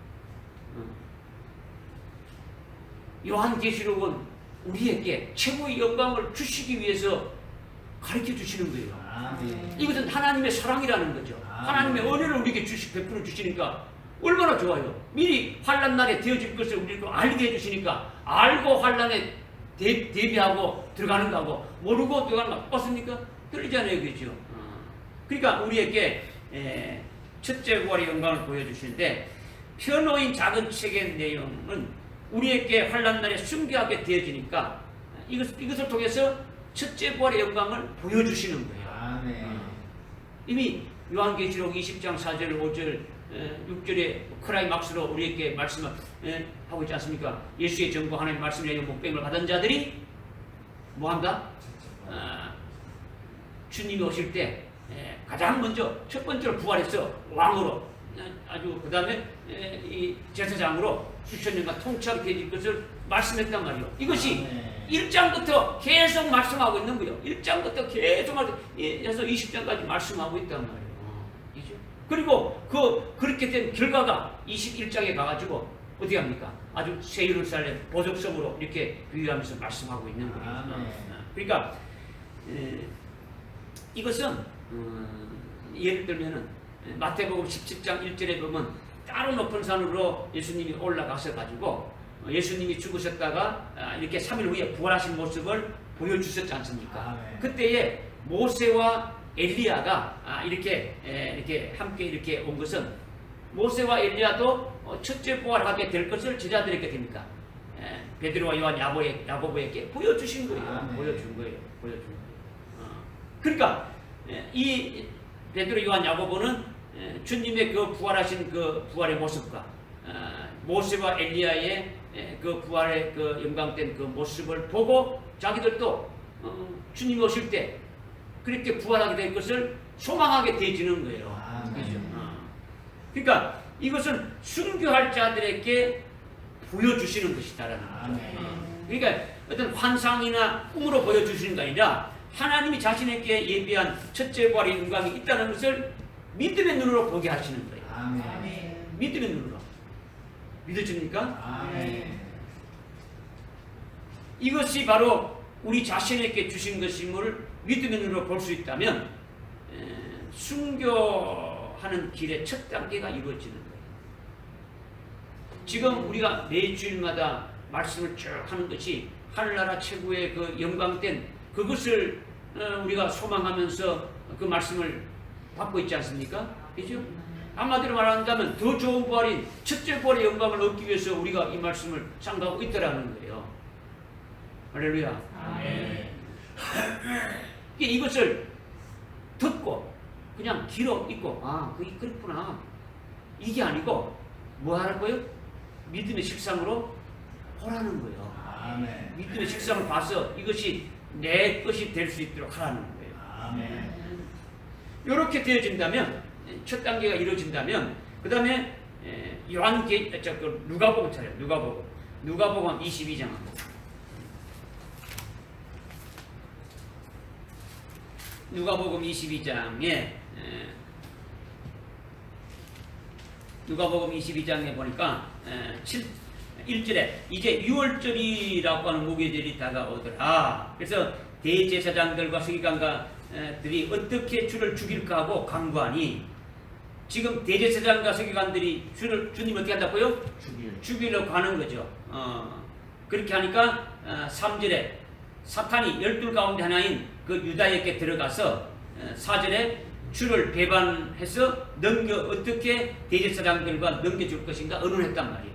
요한계시록은 우리에게 최고의 영광을 주시기 위해서 가르쳐 주시는 거예요. 아멘. 이것은 하나님의 사랑이라는 거죠. 하나님의 은혜를 우리에게 베풀어 주시니까 얼마나 좋아요. 미리 환란 날에 되어질 것을 우리가 알게 해주시니까 알고 환란에 대비하고 들어가는 거하고 모르고 들어가는 거 어떻습니까? 틀리잖아요. 그죠? 그러니까 우리에게 첫째 부활의 영광을 보여주시는데 펴놓인 작은 책의 내용은 우리에게 환란 날에 순교하게 되어지니까 이것을 통해서 첫째 부활의 영광을 보여주시는 거예요. 아멘. 이미 요한계시록 20장 4절 5절 6절에 크라이막스로 우리에게 말씀하고 있지 않습니까? 예수의 정보 하나님의 말씀을 내려 목배임을 받은 자들이 뭐한다? 주님이 오실 때 가장 먼저 첫 번째로 부활해서 왕으로 아주 그 다음에 이 제사장으로 수천 년간 통치하게 되질 것을 말씀했단 말이에요. 이것이 1장부터 계속 말씀하고 있는 거예요. 1장부터 계속 해서 20장까지 말씀하고 있단 말이에요. 이죠? 그리고 그렇게 된 결과가 21장에 가가지고 어떻게 합니까? 아주 새 예루살렘 보석성으로 이렇게 비유하면서 말씀하고 있는 거예요. 그러니까 이것은 예를 들면은 마태복음 17장 1절에 보면 따로 높은 산으로 예수님이 올라가서 가지고 예수님이 죽으셨다가 이렇게 3일 후에 부활하신 모습을 보여주셨지 않습니까? 그때에 모세와 엘리야가 이렇게 함께 이렇게 온 것은 모세와 엘리야도 첫째 부활하게 될 것을 제자들에게 됩니까? 베드로와 요한 야고보에게 보여주신 거예요. 보여준 거예요. 그러니까 이 베드로, 요한, 야고보는 주님의 그 부활하신 그 부활의 모습과 모세와 엘리야의 그 부활의 그 영광된 그 모습을 보고 자기들도 주님이 오실 때 그렇게 부활하게 될 것을 소망하게 되어지는 거예요. 그죠? 그러니까 이것은 순교할 자들에게 보여주시는 것이다라는 거죠. 그러니까 어떤 환상이나 꿈으로 보여주시는 게 아니라 하나님이 자신에게 예비한 첫째 부활의 영광이 있다는 것을 믿음의 눈으로 보게 하시는 거예요. 아멘. 믿음의 눈으로. 믿어집니까? 아멘. 이것이 바로 우리 자신에게 주신 것임을 믿음의 눈으로 볼 수 있다면 순교하는 길의 첫 단계가 이루어지는 거예요. 지금 우리가 매주일마다 말씀을 쭉 하는 것이 하늘나라 최고의 그 영광된 그것을 우리가 소망하면서 그 말씀을 받고 있지 않습니까? 그죠? 한마디로 말한다면 더 좋은 부활인 첫째 부활의 영광을 얻기 위해서 우리가 이 말씀을 상고하고 있다라는 거예요. 할렐루야. 아멘. 이것을 듣고 그냥 귀로 있고 그게 그렇구나. 이게 아니고 뭐 하라고요? 믿음의 식상으로 보라는 거예요. 아멘. 믿음의 식상을 봐서 이것이 내 것이 될 수 있도록 하라는 거예요. 아멘. 이렇게 되어진다면 첫 단계가 이루어진다면 그 다음에 누가복음 차례 누가복음 22장 누가복음 22장에 누가복음 22장에 보니까 1절에 이제 6월절이라고 하는 무교절이 다가오더라. 그래서 대제사장들과 서기관들이 어떻게 주를 죽일까 하고 강구하니 지금 대제사장과 서기관들이 주님 어떻게 한다고요? 죽이러 가는 거죠. 그렇게 하니까 3절에 사탄이 12 가운데 하나인 그 유다에게 들어가서 4절에 주를 배반해서 어떻게 대제사장들과 넘겨줄 것인가 의논했단 말이에요.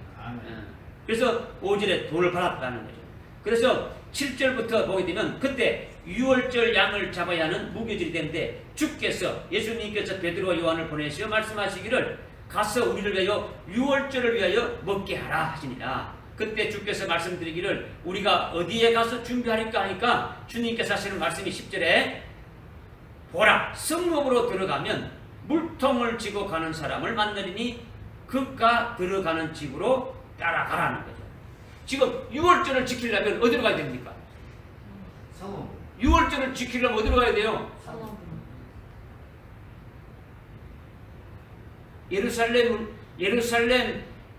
그래서 5절에 돈을 받았다는 거죠. 그래서 7절부터 보게 되면 그때 6월절 양을 잡아야 하는 무교절이 되는데 주께서 예수님께서 베드로와 요한을 보내시어 말씀하시기를 가서 우리를 위하여 6월절을 위하여 먹게 하라 하시니라. 그때 주께서 말씀드리기를 우리가 어디에 가서 준비하리까 하니까 주님께서 하시는 말씀이 10절에 보라 성읍으로 들어가면 물통을 지고 가는 사람을 만나리니 그가 들어가는 집으로 따라가라는 거죠. 지금 6월절을 지키려면 어디로 가야 됩니까? 성읍. 6월절을 지키려면 어디로 가야 돼요?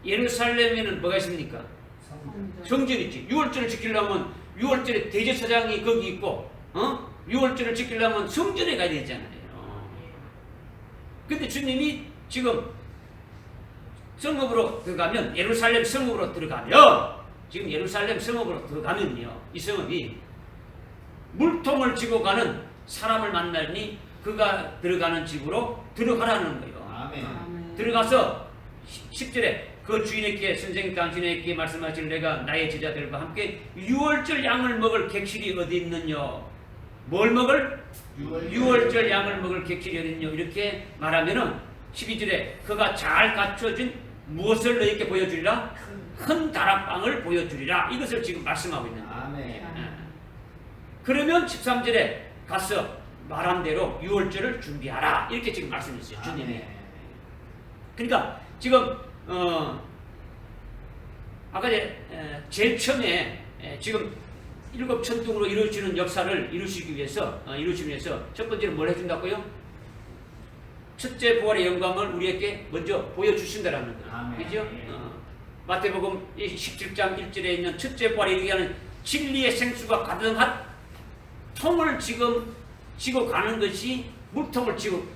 예루살렘에는 뭐가 있습니까? 성전 있지. 6월절을 지키려면 6월절에 대제사장이 거기 있고 6월절을 지키려면 성전에 가야 되잖아요. 근데 주님이 지금 성읍으로 들어가면 예루살렘 성읍으로 들어가면 지금 예루살렘 성읍으로 들어가면요 이 성읍이 물통을 지고 가는 사람을 만나니 그가 들어가는 집으로 들어가라는 거예요. 아멘. 들어가서 10절에 그 주인에게 선생님 당신에게 말씀하실 내가 나의 제자들과 함께 6월절 양을 먹을 객실이 어디 있느냐 뭘 먹을? 6월절 양을 먹을 객실이 어디 있느냐 이렇게 말하면은 12절에 그가 잘 갖춰진 무엇을 너희에게 보여주리라? 큰 다락방을 보여주리라. 이것을 지금 말씀하고 있는 거예요. 아멘. 그러면 13절에 가서 말한 대로 6월절을 준비하라. 이렇게 지금 말씀했어요. 주님이. 아멘. 그러니까 지금 아까 제일 처음에 지금 일곱 천둥으로 이루어지는 역사를 이루시기 위해서 첫 번째는 뭘 해준다고요? 첫째 부활의 영광을 우리에게 먼저 보여주신다라는 거예요. 아멘. 그죠? 마태복음 17장 1절에 있는 첫째 부활에 이르게 진리의 생수가 가득한 통을 지금 지고 가는 것이 물통을 지고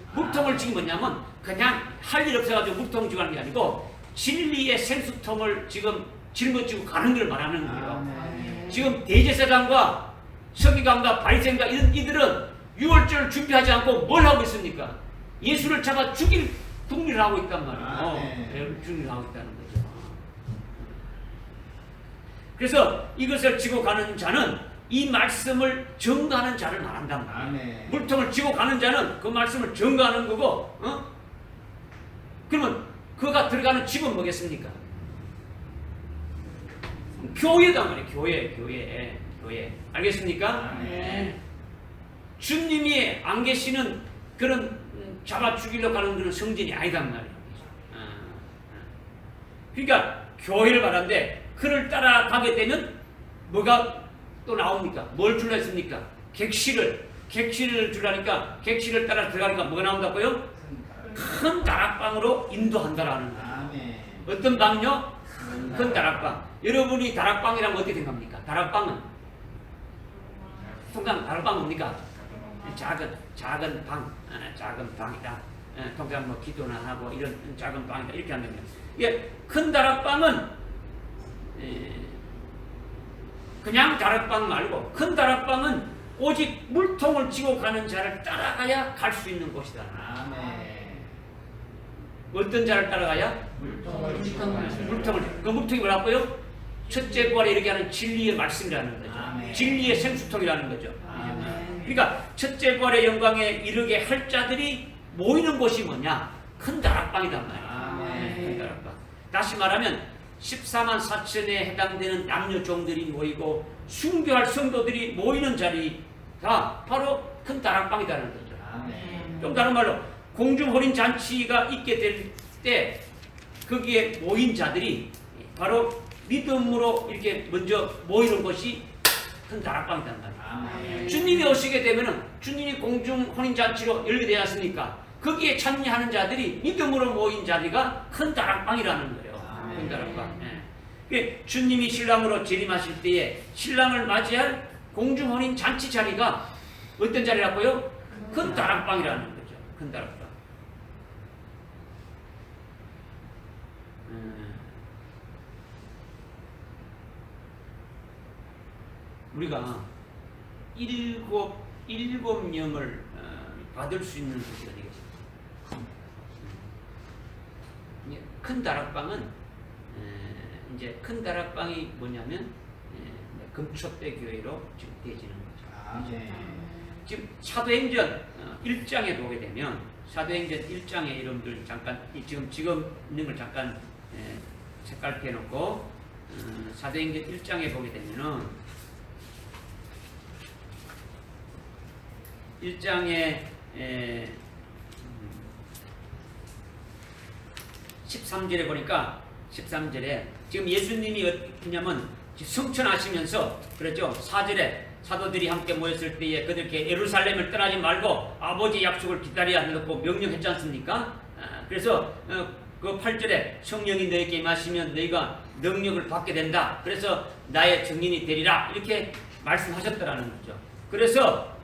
뭐냐면 그냥 할 일 없어가지고 물통을 지고 가는 게 아니고 진리의 생수통을 지금 짊어지고 가는 걸 말하는 거예요. 아멘. 지금 대제사장과 서기관과 바리새인과 이들은 6월절을 준비하지 않고 뭘 하고 있습니까? 예수를 잡아 죽일 궁리를 하고 있단 말이에요. 죽이를 하고 있다는 거죠. 그래서 이것을 지고 가는 자는 이 말씀을 증거하는 자를 말한단 말이에요. 아멘. 물통을 지고 가는 자는 그 말씀을 증거하는 거고, 그러면 그가 들어가는 집은 뭐겠습니까? 교회단 말이에요. 교회. 알겠습니까? 아멘. 주님이 안 계시는 그런 잡아 죽이려고 하는 그런 성전이 아니단 말이에요. 그러니까 교회를 말하는데 그를 따라가게 되면 뭐가 또 나옵니까? 뭘 줄라 했습니까? 객실을 주라니까 객실을 따라 들어가니까 뭐가 나온다고요? 큰 다락방으로 인도한다라는 거예요. 아멘. 어떤 방요? 큰 다락방. 여러분이 다락방이라면 어떻게 생각합니까? 다락방은 통상 다락방 뭡니까? 작은 방이다. 통상 뭐 기도나 하고 이런 작은 방이다 이렇게 한다면 큰 다락방은 그냥 다락방 말고 큰 다락방은 오직 물통을 지고 가는 자를 따라가야 갈 수 있는 곳이다. 아멘. 어떤 자를 따라가야? 물통을. 그 물통이 뭐라고요? 첫째 부활에 이르게 하는 진리의 말씀이라는 거죠. 아멘. 진리의 생수통이라는 거죠. 아멘. 그러니까 첫째 부활의 영광에 이르게 할 자들이 모이는 곳이 뭐냐? 큰 다락방이단 말이에요. 아멘. 큰 다락방. 다시 말하면 14만 4천에 해당되는 남녀 종들이 모이고 순교할 성도들이 모이는 자리가 바로 큰 다락방이라는 거죠. 아멘. 좀 다른 말로 공중 혼인 잔치가 있게 될 때 거기에 모인 자들이 바로 믿음으로 이렇게 먼저 모이는 것이 큰 다락방이란 말이에요. 아멘. 주님이 오시게 되면은 주님이 공중 혼인 잔치로 열게 되지 않습니까? 거기에 참여하는 자들이 믿음으로 모인 자리가 큰 다락방이라는 거예요. 아멘. 큰 다락방. 예. 주님이 신랑으로 재림하실 때에 신랑을 맞이할 공중 혼인 잔치 자리가 어떤 자리라고요? 큰 다락방이라는 거죠. 큰 다락방. 우리가 일곱 명을 받을 수 있는 것이 되겠습니다. 큰 다락방은 이제 큰 다락방이 뭐냐면 금초대 교회로 지금 되어지는 거죠. 아멘. 지금 사도행전 1장에 보게 되면 사도행전 1장의 이름들 잠깐 지금 있는 걸 잠깐 색깔 해놓고 사도행전 1장에 보게 되면은 1장에 13절에 보니까 13절에 지금 예수님이 어떠냐면 성천하시면서 그랬죠. 4절에 사도들이 함께 모였을 때에 그들께 예루살렘을 떠나지 말고 아버지의 약속을 기다려야 한다고 명령했지 않습니까? 그래서 그 8절에 성령이 너에게 임하시면 너희가 능력을 받게 된다. 그래서 나의 증인이 되리라. 이렇게 말씀하셨더라는 거죠. 그래서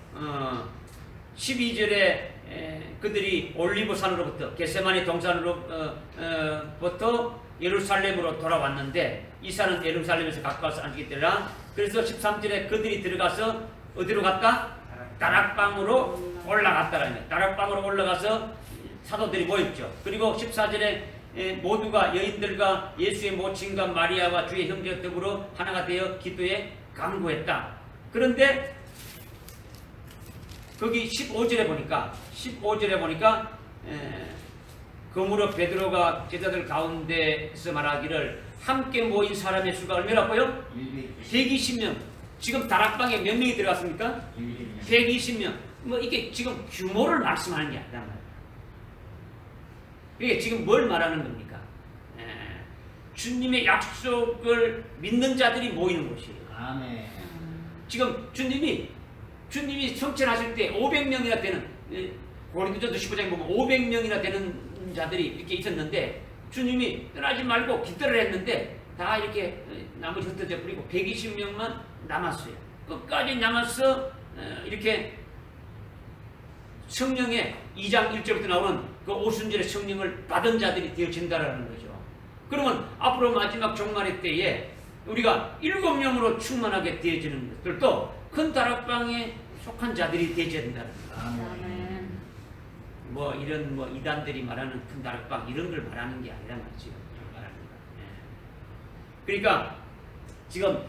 12절에 그들이 올리브산으로부터 겟세마네 동산으로부터 예루살렘으로 돌아왔는데 이 산은 예루살렘에서 가까워서 앉기 때문에 그래서 13절에 그들이 들어가서 어디로 갔다? 다락방으로 올라갔다라는 거예요. 다락방으로 올라가서 사도들이 모였죠. 그리고 14절에 모두가 여인들과 예수의 모친과 마리아와 주의 형제 등으로 하나가 되어 기도에 간구했다. 그런데 거기 15절에 보니까 그러므로 베드로가 제자들 가운데서 말하기를 함께 모인 사람의 수가 얼마라고요? 120명. 지금 다락방에 몇 명이 들어갔습니까? 120명. 뭐 이게 지금 규모를 말씀하는 게 아니란 말이에요. 이게 지금 뭘 말하는 겁니까? 주님의 약속을 믿는 자들이 모이는 곳이에요. 아멘. 지금 주님이 성천하실 때 500명이나 되는 고린도전서 15장에 보면 500명이나 되는 자들이 이렇게 있었는데 주님이 떠나지 말고 기도를 했는데 다 이렇게 나머지 흩어져 버리고 120명만 남았어요. 끝까지 남아서 이렇게 성령의 2장 1절부터 나오는 그 오순절의 성령을 받은 자들이 되어진다라는 거죠. 그러면 앞으로 마지막 종말의 때에 우리가 7명으로 충만하게 되어지는 것들도 큰 다락방에 속한 자들이 되어야 된다는 거예요. 아멘. 뭐 이런 뭐 이단들이 말하는 큰 다락방 이런 걸 말하는 게 아니라 말이죠. 그러니까 지금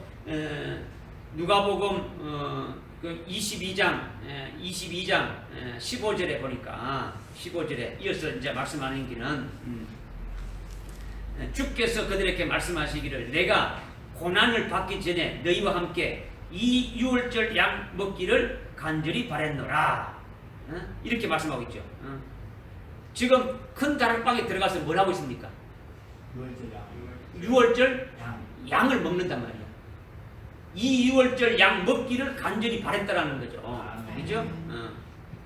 누가복음 그 22장 15절에 보니까 15절에 이어서 이제 말씀하는 게는 주께서 그들에게 말씀하시기를 내가 고난을 받기 전에 너희와 함께 이 유월절 양 먹기를 간절히 바랬노라. 이렇게 말씀하고 있죠. 지금 큰 다락방에 들어가서 뭘 하고 있습니까? 유월절 양을 먹는단 말이야. 이 유월절 양 먹기를 간절히 바랬다라는 거죠. 그죠?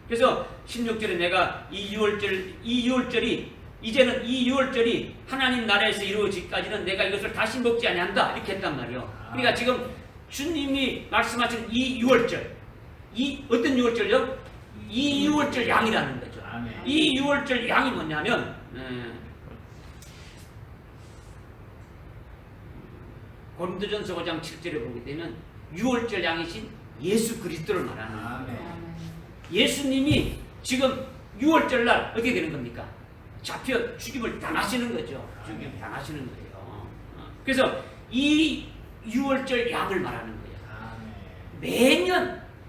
그래서 16절에 내가 이 유월절이 이제는 이 유월절이 하나님 나라에서 이루어지기까지는 내가 이것을 다시 먹지 아니한다 이렇게 했단 말이에요. 그러니까 지금 주님이 말씀하신 이 유월절, 이 어떤 유월절요? 이 유월절 양이라는 거죠. 이 유월절 양이 뭐냐면 고린도전서 5장 7절에 보게 되면 유월절 양이신 예수 그리스도를 말하는 거예요. 예수님이 지금 유월절날 어떻게 되는 겁니까? 잡혀 죽임을 당하시는 거죠. 죽임을 당하시는 거예요. 그래서 이 유월절 양을 말하는 거예요.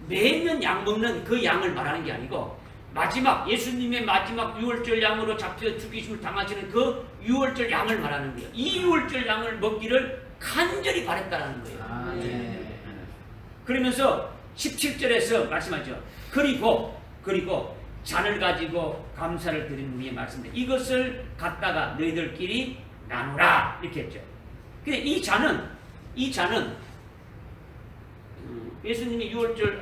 매년 양 먹는 그 양을 말하는 게 아니고 마지막 예수님의 마지막 유월절 양으로 잡혀 죽이심을 당하시는 그 유월절 양을 말하는 거예요. 이 유월절 양을 먹기를 간절히 바랬다라는 거예요. 아멘. 그러면서 17절에서 말씀하죠. 그리고 잔을 가지고 감사를 드린 후에 말씀해 이것을 갖다가 너희들끼리 나누라 이렇게 했죠. 근데 이 잔은 예수님이 유월절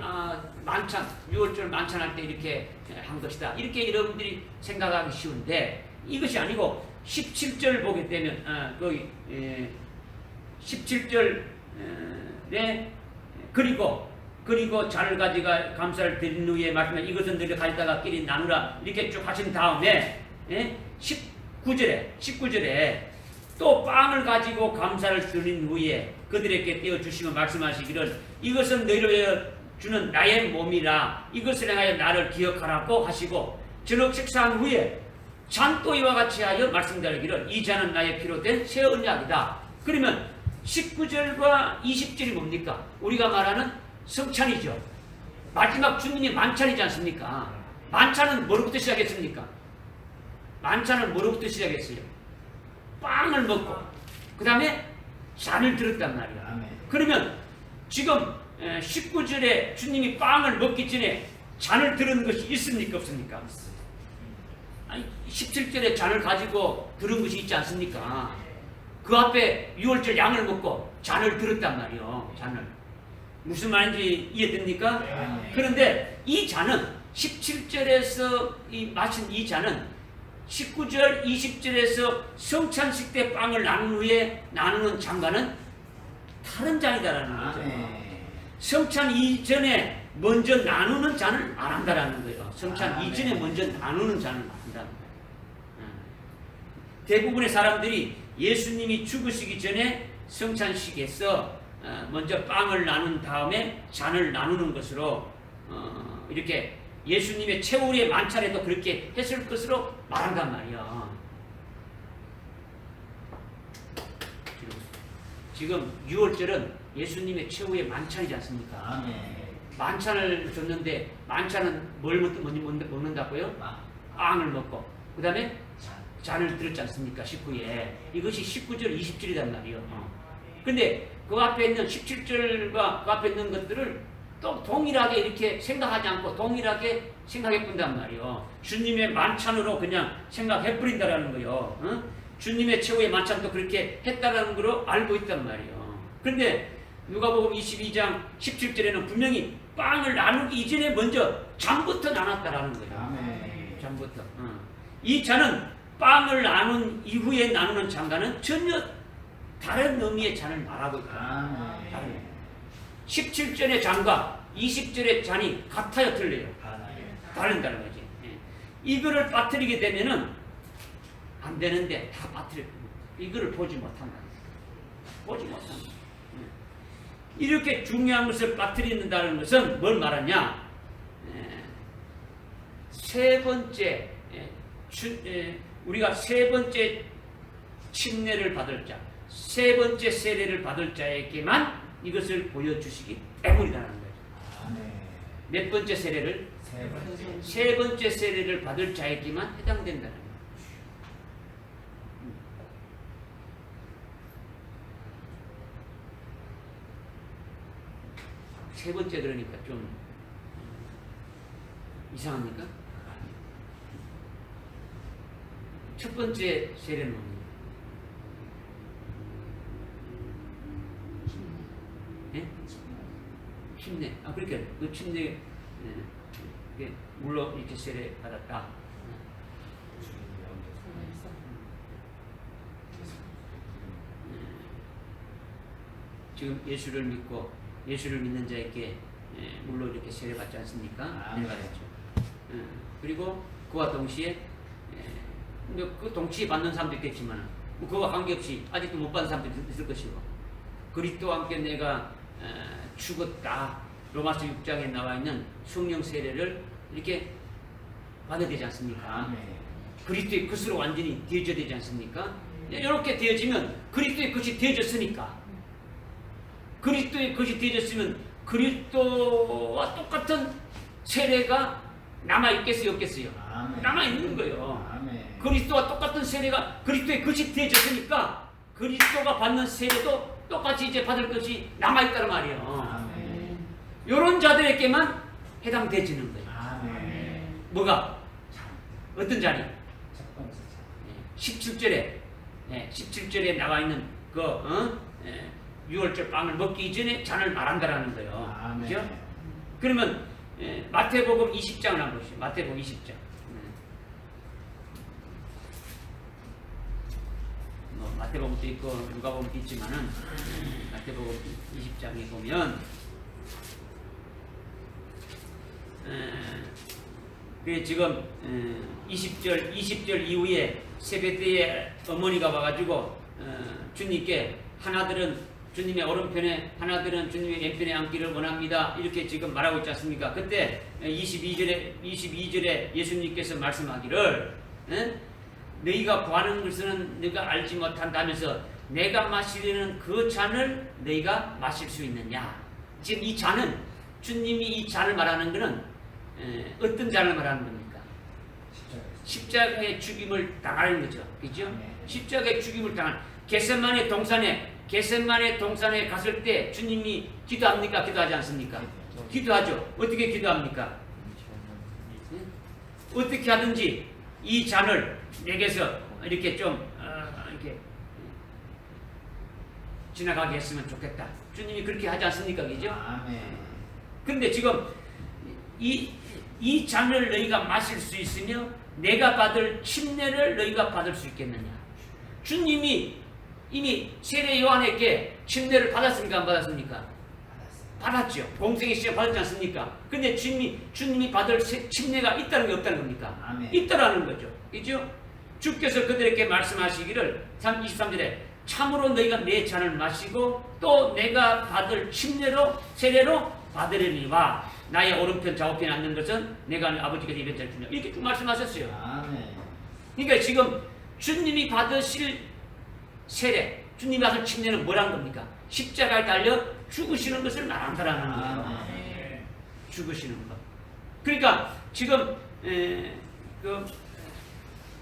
만찬할 때 이렇게 한 것이다. 이렇게 여러분들이 생각하기 쉬운데 이것이 아니고 17절 보게 되면 거기 17절에 그리고 잔을 가지고 감사를 드린 후에 말씀해 이것은 너희들 가져다가 끼리 나누라 이렇게 쭉 하신 다음에 19절에 또 빵을 가지고 감사를 드린 후에 그들에게 떼어주시며 말씀하시기를 이것은 너희를 주는 나의 몸이라 이것을 행하여 나를 기억하라고 하시고 저녁 식사한 후에 잔 또 이와 같이 하여 말씀드리기를 이 잔은 나의 피로 된 새 언약이다. 그러면 19절과 20절이 뭡니까? 우리가 말하는 성찬이죠. 마지막 주님이 만찬이지 않습니까? 만찬은 뭐로부터 시작했습니까? 만찬은 뭐로부터 시작했어요? 빵을 먹고 그 다음에 잔을 들었단 말이야. 아멘. 그러면 지금 19절에 주님이 빵을 먹기 전에 잔을 들은 것이 있습니까? 없습니까? 아니 17절에 잔을 가지고 들은 것이 있지 않습니까? 그 앞에 유월절 양을 먹고 잔을 들었단 말이요. 잔을. 무슨 말인지 이해됩니까? 그런데 이 잔은 17절에서 마신 이 잔은 19절, 20절에서 성찬식 때 빵을 나눈 후에 나누는 잔과는 다른 잔이다라는 거죠. 성찬 이전에 먼저 나누는 잔을 안 한다라는 거예요. 성찬 이전에 먼저 나누는 잔을 안 한다는 거예요. 대부분의 사람들이 예수님이 죽으시기 전에 성찬식에서 먼저 빵을 나눈 다음에 잔을 나누는 것으로 이렇게 예수님의 최후의 만찬에도 그렇게 했을 것으로 말한단 말이야. 지금 유월절은 예수님의 최후의 만찬이지 않습니까? 아멘. 만찬을 줬는데 만찬은 뭘 먹는다고요? 빵을 먹고 그 다음에 잔을 들었지 않습니까? 19에 이것이 19절 20절이란 말이에요. 근데 그 앞에 있는 17절과 그 앞에 있는 것들을 또 동일하게 이렇게 생각하지 않고 동일하게 생각해 본단 말이에요. 주님의 만찬으로 그냥 생각해 버린다라는 거예요. 주님의 최후의 만찬도 그렇게 했다라는 걸로 알고 있단 말이에요. 그런데 누가복음 22장 17절에는 분명히 빵을 나누기 이전에 먼저 잔부터 나눴다라는 거예요. 아멘. 잔부터. 이 잔은 빵을 나눈 이후에 나누는 잔과는 전혀 다른 의미의 잔을 말하고 있다. 다른 17절의 잔과 20절의 잔이 같아요, 틀려요? 다른다는 거지. 이거를 빠뜨리게 되면은 안 되는데 다 빠뜨려. 이거를 보지 못한다. 보지 못한다. 이렇게 중요한 것을 빠뜨린다는 것은 뭘 말하냐? 세 번째 우리가 세 번째 침례를 받을 자, 세 번째 세례를 받을 자에게만 이것을 보여주시기 때문이라는 거죠. 몇 번째 세례를? 세 번째 세례를 받을 자에게만 해당된다는 거예요. 세 번째 그러니까 좀 이상합니까? 첫 번째 세례는 뭡니까? 예? 침례. 그러니까 그 침례 물로 이렇게 세례 받았다. 지금 예수를 믿고 예수를 믿는 자에게 물로 이렇게 세례 받지 않습니까? 네, 받았죠. 그리고 그와 동시에 그 동시에 받는 사람도 있겠지만 그와 관계없이 아직도 못 받는 사람도 있을 것이고 그리스도와 함께 내가 죽었다. 로마서 6장에 나와 있는 성령 세례를 이렇게 받아야 되지 않습니까? 그리스도의 것으로 완전히 되어져야 되지 않습니까? 이렇게 되어지면 그리스도의 것이 되어졌으니까 그리스도의 것이 되어졌으면 그리스도와 똑같은 세례가 남아있겠어요, 없겠어요? 아멘. 남아있는 거예요. 아멘. 그리스도와 똑같은 세례가 그리스도의 것이 되어졌으니까 그리스도가 받는 세례도 똑같이 이제 받을 것이 남아있다는 말이에요. 아멘. 이런 자들에게만 해당되지는 거예요. 아멘. 뭐가? 어떤 자리? 첫 번째 자. 17절에 17절에 나와 있는 그 6월절 빵을 먹기 이전에 잔을 말한다라는 거예요. 아멘. 그죠? 그러면 마태복음 20장을 한번 보시죠. 마태복음 20장. 뭐 마태복음도 있고 누가복음도 있지만은 마태복음 20장에 보면 그 지금 20절 이후에 세베대의 어머니가 와가지고 주님께 하나들은 주님의 오른편에 하나들은 주님의 왼편에 앉기를 원합니다. 이렇게 지금 말하고 있지 않습니까? 그때 22절에 예수님께서 말씀하기를 너희가 구하는 것은 너희가 알지 못한다면서 내가 마시려는 그 잔을 너희가 마실 수 있느냐. 지금 이 잔은 주님이 이 잔을 말하는 것은 어떤 잔을 말하는 겁니까? 십자가의 죽임을 당하는 거죠. 그죠? 십자가의 죽임을 당하는 겟세마네 동산에 갔을 때 주님이 기도합니까? 기도하지 않습니까? 기도하죠. 어떻게 기도합니까? 어떻게 하든지 이 잔을 내게서 이렇게 좀 이렇게 지나가게 했으면 좋겠다. 주님이 그렇게 하지 않습니까? 그죠? 아멘. 근데 지금 이 잔을 너희가 마실 수 있으며 내가 받을 침례를 너희가 받을 수 있겠느냐? 주님이 이미 세례 요한에게 침례를 받았습니까? 안 받았습니까? 받았죠. 공생의 시작 받았지 않습니까? 근데 주님이 받을 침례가 있다는 게 없다는 겁니까? 아멘. 있다라는 거죠. 그죠? 주께서 그들에게 말씀하시기를 23절에 참으로 너희가 내 잔을 마시고 또 내가 받을 침례로 세례로 받으려니와 나의 오른편 좌우편에 앉는 것은 내가 아버지께서 이벤 잘 주냐. 이렇게 쭉 말씀하셨어요. 아멘. 그러니까 지금 주님이 받으실 세례, 주님이 받을 침례는 뭐라는 겁니까? 십자가에 달려 죽으시는 것을 말한다라는 거예요. 아멘. 죽으시는 것. 그러니까 지금 그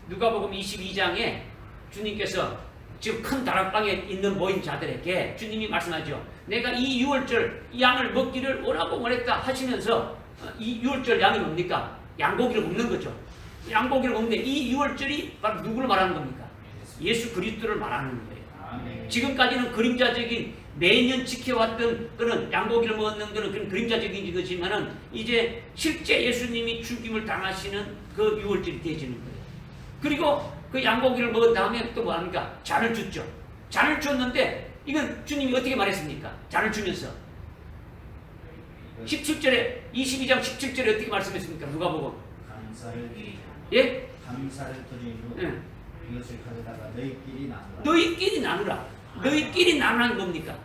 누가복음 22장에 주님께서 지금 큰 다락방에 있는 모인 자들에게 주님이 말씀하죠. 내가 이 6월절 양을 먹기를 원했다 하시면서 이 6월절 양이 뭡니까? 양고기를 먹는 거죠. 양고기를 먹는데 이 6월절이 바로 누구를 말하는 겁니까? 예수 그리스도를 말하는 거예요. 아멘. 지금까지는 그림자적인 매년 지켜왔던 그런 양고기를 먹는 그런 그림자적인 것이지만은 이제 실제 예수님이 죽임을 당하시는 그 6월절이 되어지는 거예요. 그리고 그 양고기를 먹은 다음에 또 뭐합니까? 잔을 줬죠. 잔을 줬는데 이건 주님이 어떻게 말했습니까? 잔을 주면서 17절에 22장 17절에 어떻게 말씀했습니까? 누가 보고 감사를 드리라. 예? 감사를 드린 후 예. 이것을 가져다가 너희끼리 나누라. 너희끼리 나누라. 너희끼리 나누는 뭡니까?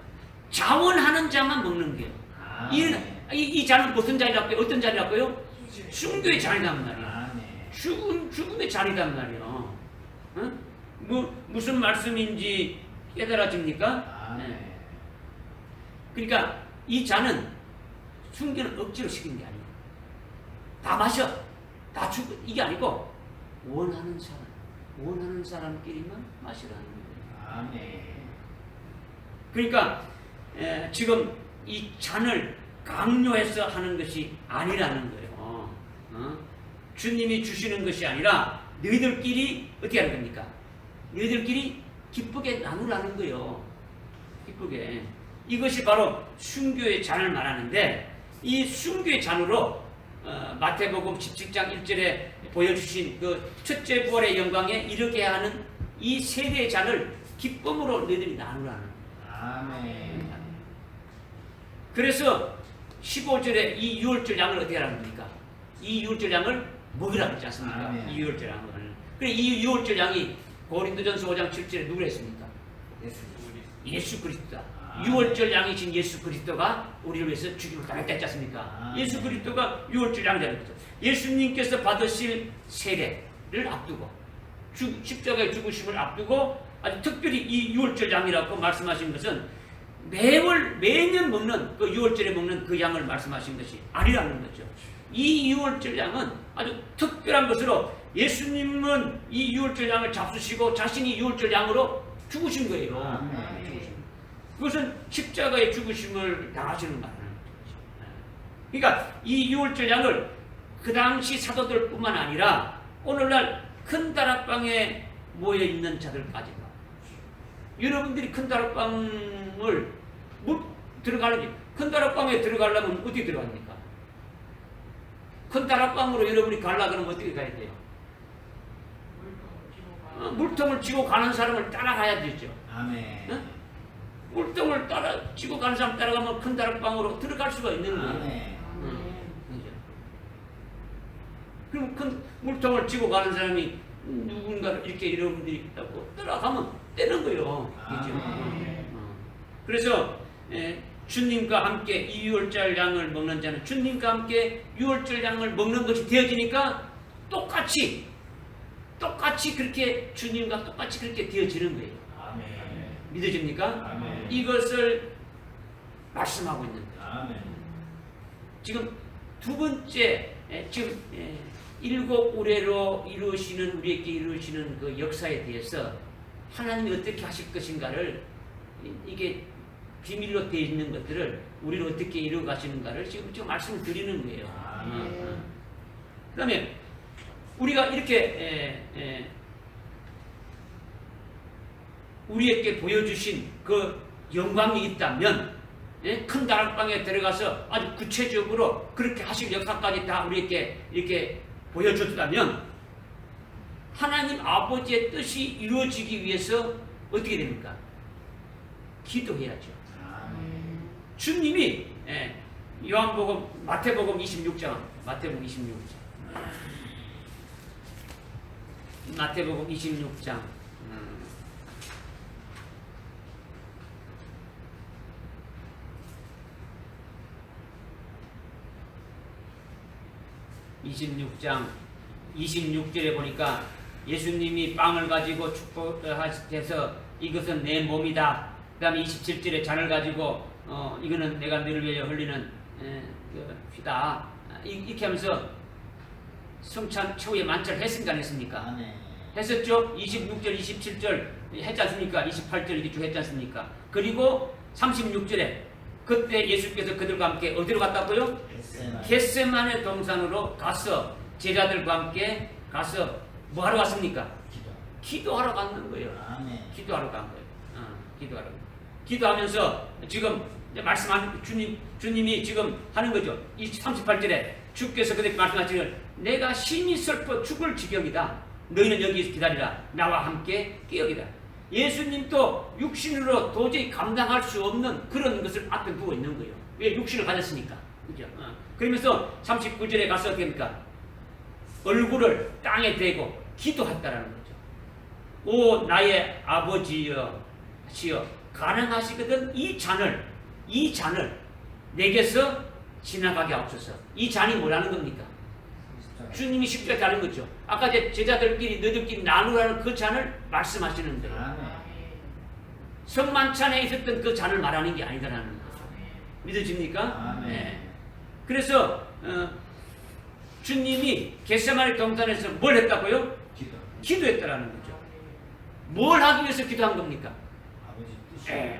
자원하는 자만 먹는 거예요. 아멘. 이 잔은 무슨 잔이라고요? 어떤 잔이라고요? 순교의 잔이란 말이에요. 아멘. 죽음의 잔이란 말이에요. 어? 무슨 말씀인지 깨달아집니까? 아멘. 네. 그러니까 이 잔은 순교는 억지로 시키는 게 아니에요. 다 마셔. 다 죽어. 이게 아니고 원하는 사람끼리만 마시라는 거예요. 아멘. 그러니까 지금 이 잔을 강요해서 하는 것이 아니라는 거예요. 주님이 주시는 것이 아니라 너희들끼리 어떻게 하는 겁니까? 너희들끼리 기쁘게 나누라는 거예요. 기쁘게. 이것이 바로 순교의 잔을 말하는데 이 순교의 잔으로 마태복음 17장 1절에 보여주신 그 첫째 부활의 영광에 이르게 하는 이 세례의 잔을 기쁨으로 너희들이 나누라는 거예요. 아멘. 그래서 15절에 이 6월절 양을 어떻게 하라는 겁니까? 이 6월절 양을 먹으라고 했지 않습니까? 아멘. 이 6월절 양을. 그래 이 6월절 양이 고린도전서 5장 7절에 누구를 했습니까? 예수 그리스도다. 6월절 양이신 예수 그리스도가 우리를 위해서 죽임을 당했다 했지 않습니까? 예수 그리스도가 6월절 양이라는 거죠. 예수님께서 받으실 세례를 앞두고 십자가의 죽으심을 앞두고 아주 특별히 이 6월절 양이라고 말씀하신 것은 매년 먹는 그 유월절에 먹는 그 양을 말씀하신 것이 아니라는 거죠. 이 유월절 양은 아주 특별한 것으로 예수님은 이 유월절 양을 잡수시고 자신이 유월절 양으로 죽으신 거예요. 아멘. 죽으신 거예요. 그것은 십자가의 죽으심을 당하시는 거예요. 그러니까 이 유월절 양을 그 당시 사도들뿐만 아니라 오늘날 큰 다락방에 모여 있는 자들까지 여러분들이 큰 다락방을 들어가는지 큰 다락방에 들어가려면 어떻게 들어갑니까? 큰 다락방으로 여러분이 가려고 하면 어떻게 가야 돼요? 물통을 쥐고 가는 사람을 따라가야 되죠. 아멘. 응? 물통을 쥐고 가는 사람 따라가면 큰 다락방으로 들어갈 수가 있는 거예요. 아멘. 그죠? 그럼 큰 물통을 쥐고 가는 사람이 누군가를 이렇게 여러분들이 있다고 따라가면 되는 거예요. 그죠? 그래서 주님과 함께 이 유월절 양을 먹는 자는 주님과 함께 유월절 양을 먹는 것이 되어지니까 똑같이 그렇게 주님과 똑같이 그렇게 되어지는 거예요. 아멘. 믿어집니까? 아멘. 이것을 말씀하고 있는 거예요. 아멘. 지금 두 번째 지금 일곱 우레로 이루시는 우리에게 이루시는 그 역사에 대해서 하나님이 어떻게 하실 것인가를 이게 비밀로 되어 있는 것들을 우리를 어떻게 이루어 가시는가를 지금 말씀을 드리는 거예요. 그다음에 우리가 이렇게 우리에게 보여주신 그 영광이 있다면 큰 다락방에 들어가서 아주 구체적으로 그렇게 하실 역사까지 다 우리에게 이렇게 보여줬다면 하나님 아버지의 뜻이 이루어지기 위해서 어떻게 됩니까? 기도해야죠. 주님이 요한복음 마태복음 26장 마태복음 26장 26장 26절에 보니까 예수님이 빵을 가지고 축복하셔서 이것은 내 몸이다. 그 다음에 27절에 잔을 가지고 이거는 내가 너를 위하여 흘리는 그 피다. 이렇게 하면서 성찬 최후의 만찬을 했습니까? 안 했습니까? 아멘. 했었죠? 26절, 27절 했지 않습니까? 28절 이렇게 쭉 했지 않습니까? 그리고 36절에 그때 예수께서 그들과 함께 어디로 갔다고요? 겟세마네 동산으로 가서 제자들과 함께 가서 뭐 하러 갔습니까? 기도하러 갔는 거예요. 아멘. 기도하러 간 거예요. 기도하러. 기도하면서 지금 말씀하는 주님이 지금 하는 거죠. 이 38절에 주께서 그들에게 말씀하시기를 내가 심히 슬퍼 죽을 지경이다. 너희는 여기서 기다리라. 나와 함께 끼어기라. 예수님도 육신으로 도저히 감당할 수 없는 그런 것을 앞에 두고 있는 거예요. 왜? 육신을 가졌으니까. 그죠? 그러면서 39절에 가서 어떻게 합니까? 얼굴을 땅에 대고 기도했다라는 거죠. 오 나의 아버지여 시여 가능하시거든 이 잔을 내게서 지나가게 하옵소서. 이 잔이 뭐라는 겁니까? 주님이 십자가에 다른 거죠. 아까 제자들끼리 너희들끼리 나누라는 그 잔을 말씀하시는 거예요. 아멘. 성만찬에 있었던 그 잔을 말하는 게 아니다라는 거죠. 믿어집니까? 아멘. 네. 그래서 주님이 겟세마네 동산에서 뭘 했다고요? 기도했다라는 거죠. 뭘 하기 위해서 기도한 겁니까?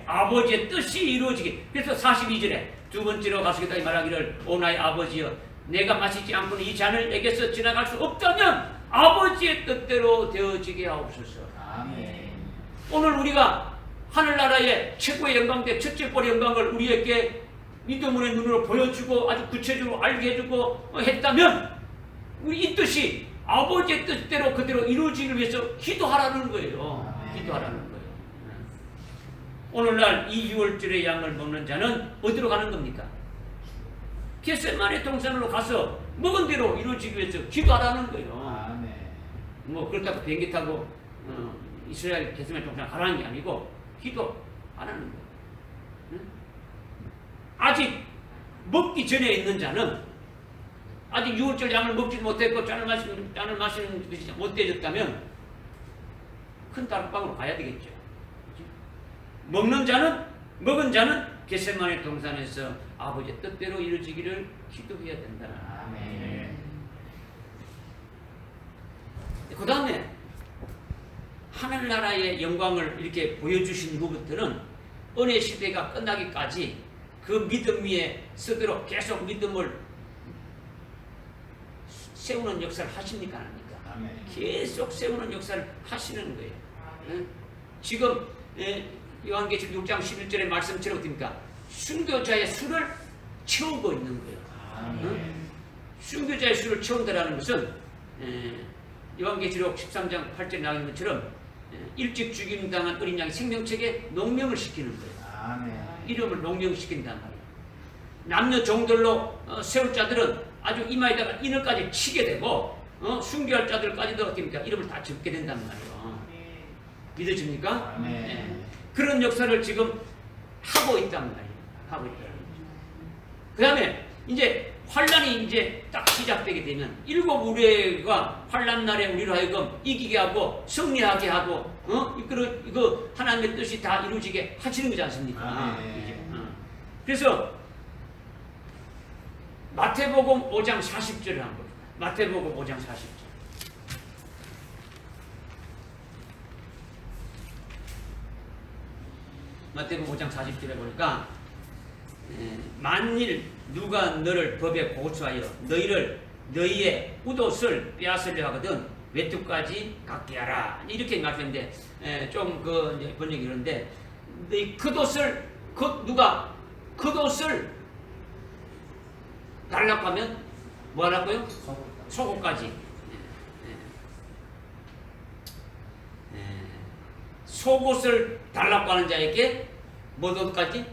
아버지의 뜻이 이루어지게. 그래서 42절에 두 번째로 가시겠다 말하기를 오 나의 아버지여 내가 마시지 않고는 이 잔을 내게서 지나갈 수 없다면 아버지의 뜻대로 되어지게 하옵소서. 아멘. 오늘 우리가 하늘나라의 최고의 영광대 첫째 꼴의 영광을 우리에게 믿음의 눈으로 보여주고 아주 구체적으로 알게 해주고 했다면 우리 이 뜻이 아버지의 뜻대로 그대로 이루어지기 위해서 기도하라는 거예요. 기도하라는 거예요. 오늘날 이 유월절의 양을 먹는 자는 어디로 가는 겁니까? 겟세마네 동산으로 가서 먹은 대로 이루어지기 위해서 기도하라는 거예요. 아멘. 뭐 그렇다고 비행기 타고 이스라엘 겟세마네 동산 가라는 게 아니고 기도하라는 거예요. 응? 아직 먹기 전에 있는 자는 아직 유월절 양을 먹지 못했고 잔을 마시는 것이 못되어졌다면 큰 다락방으로 가야 되겠죠. 먹는 자는 먹은 자는 겟세마네 동산에서 아버지의 뜻대로 이루어지기를 기도해야 된다. 아멘. 그 다음에 하늘나라의 영광을 이렇게 보여주신 후부터는 은혜 시대가 끝나기까지 그 믿음 위에 서도록 계속 믿음을 세우는 역사를 하십니까? 안 합니까? 아멘. 계속 세우는 역사를 하시는 거예요. 응? 지금 요한계시록 6장 11절의 말씀처럼 어떻습니까? 순교자의 수를 채우고 있는 거예요. 아멘. 순교자의 수를 채운다는 것은 요한계시록 13장 8절에 나오는 것처럼 일찍 죽임당한 어린 양의 생명책에 농명을 시키는 거예요. 아멘. 이름을 농명시킨단 말이에요. 남녀 종들로 세울 자들은 아주 이마에다가 인을까지 치게 되고 순교할 자들까지도 어떻습니까? 이름을 다 적게 된단 말이에요. 믿어집니까? 아멘. 네. 그런 역사를 지금 하고 있단 말이에요. 하고 있다는 거죠. 그 다음에 이제 환란이 이제 딱 시작되게 되면 일곱 우레가 환란 날에 우리로 하여금 이기게 하고 승리하게 하고 이거 하나님의 뜻이 다 이루어지게 하시는 거지 않습니까? 아멘. 이제, 그래서 마태복음 5장 40절을 한번 봅니다. 마태복음 5장 40절. 마태복음 5장 40절에 보니까 만일 누가 너를 법에 고소하여 너희의 웃옷을 빼앗으려 하거든 외투까지 갖게 하라 이렇게 말씀인데 좀 그 이제 번역이 그런데 너희 겉옷을 누가 겉옷을 달라고 하면 뭐 하라고요? 속옷까지. 속옷을 달라고 하는 자에게 뭐옷까지?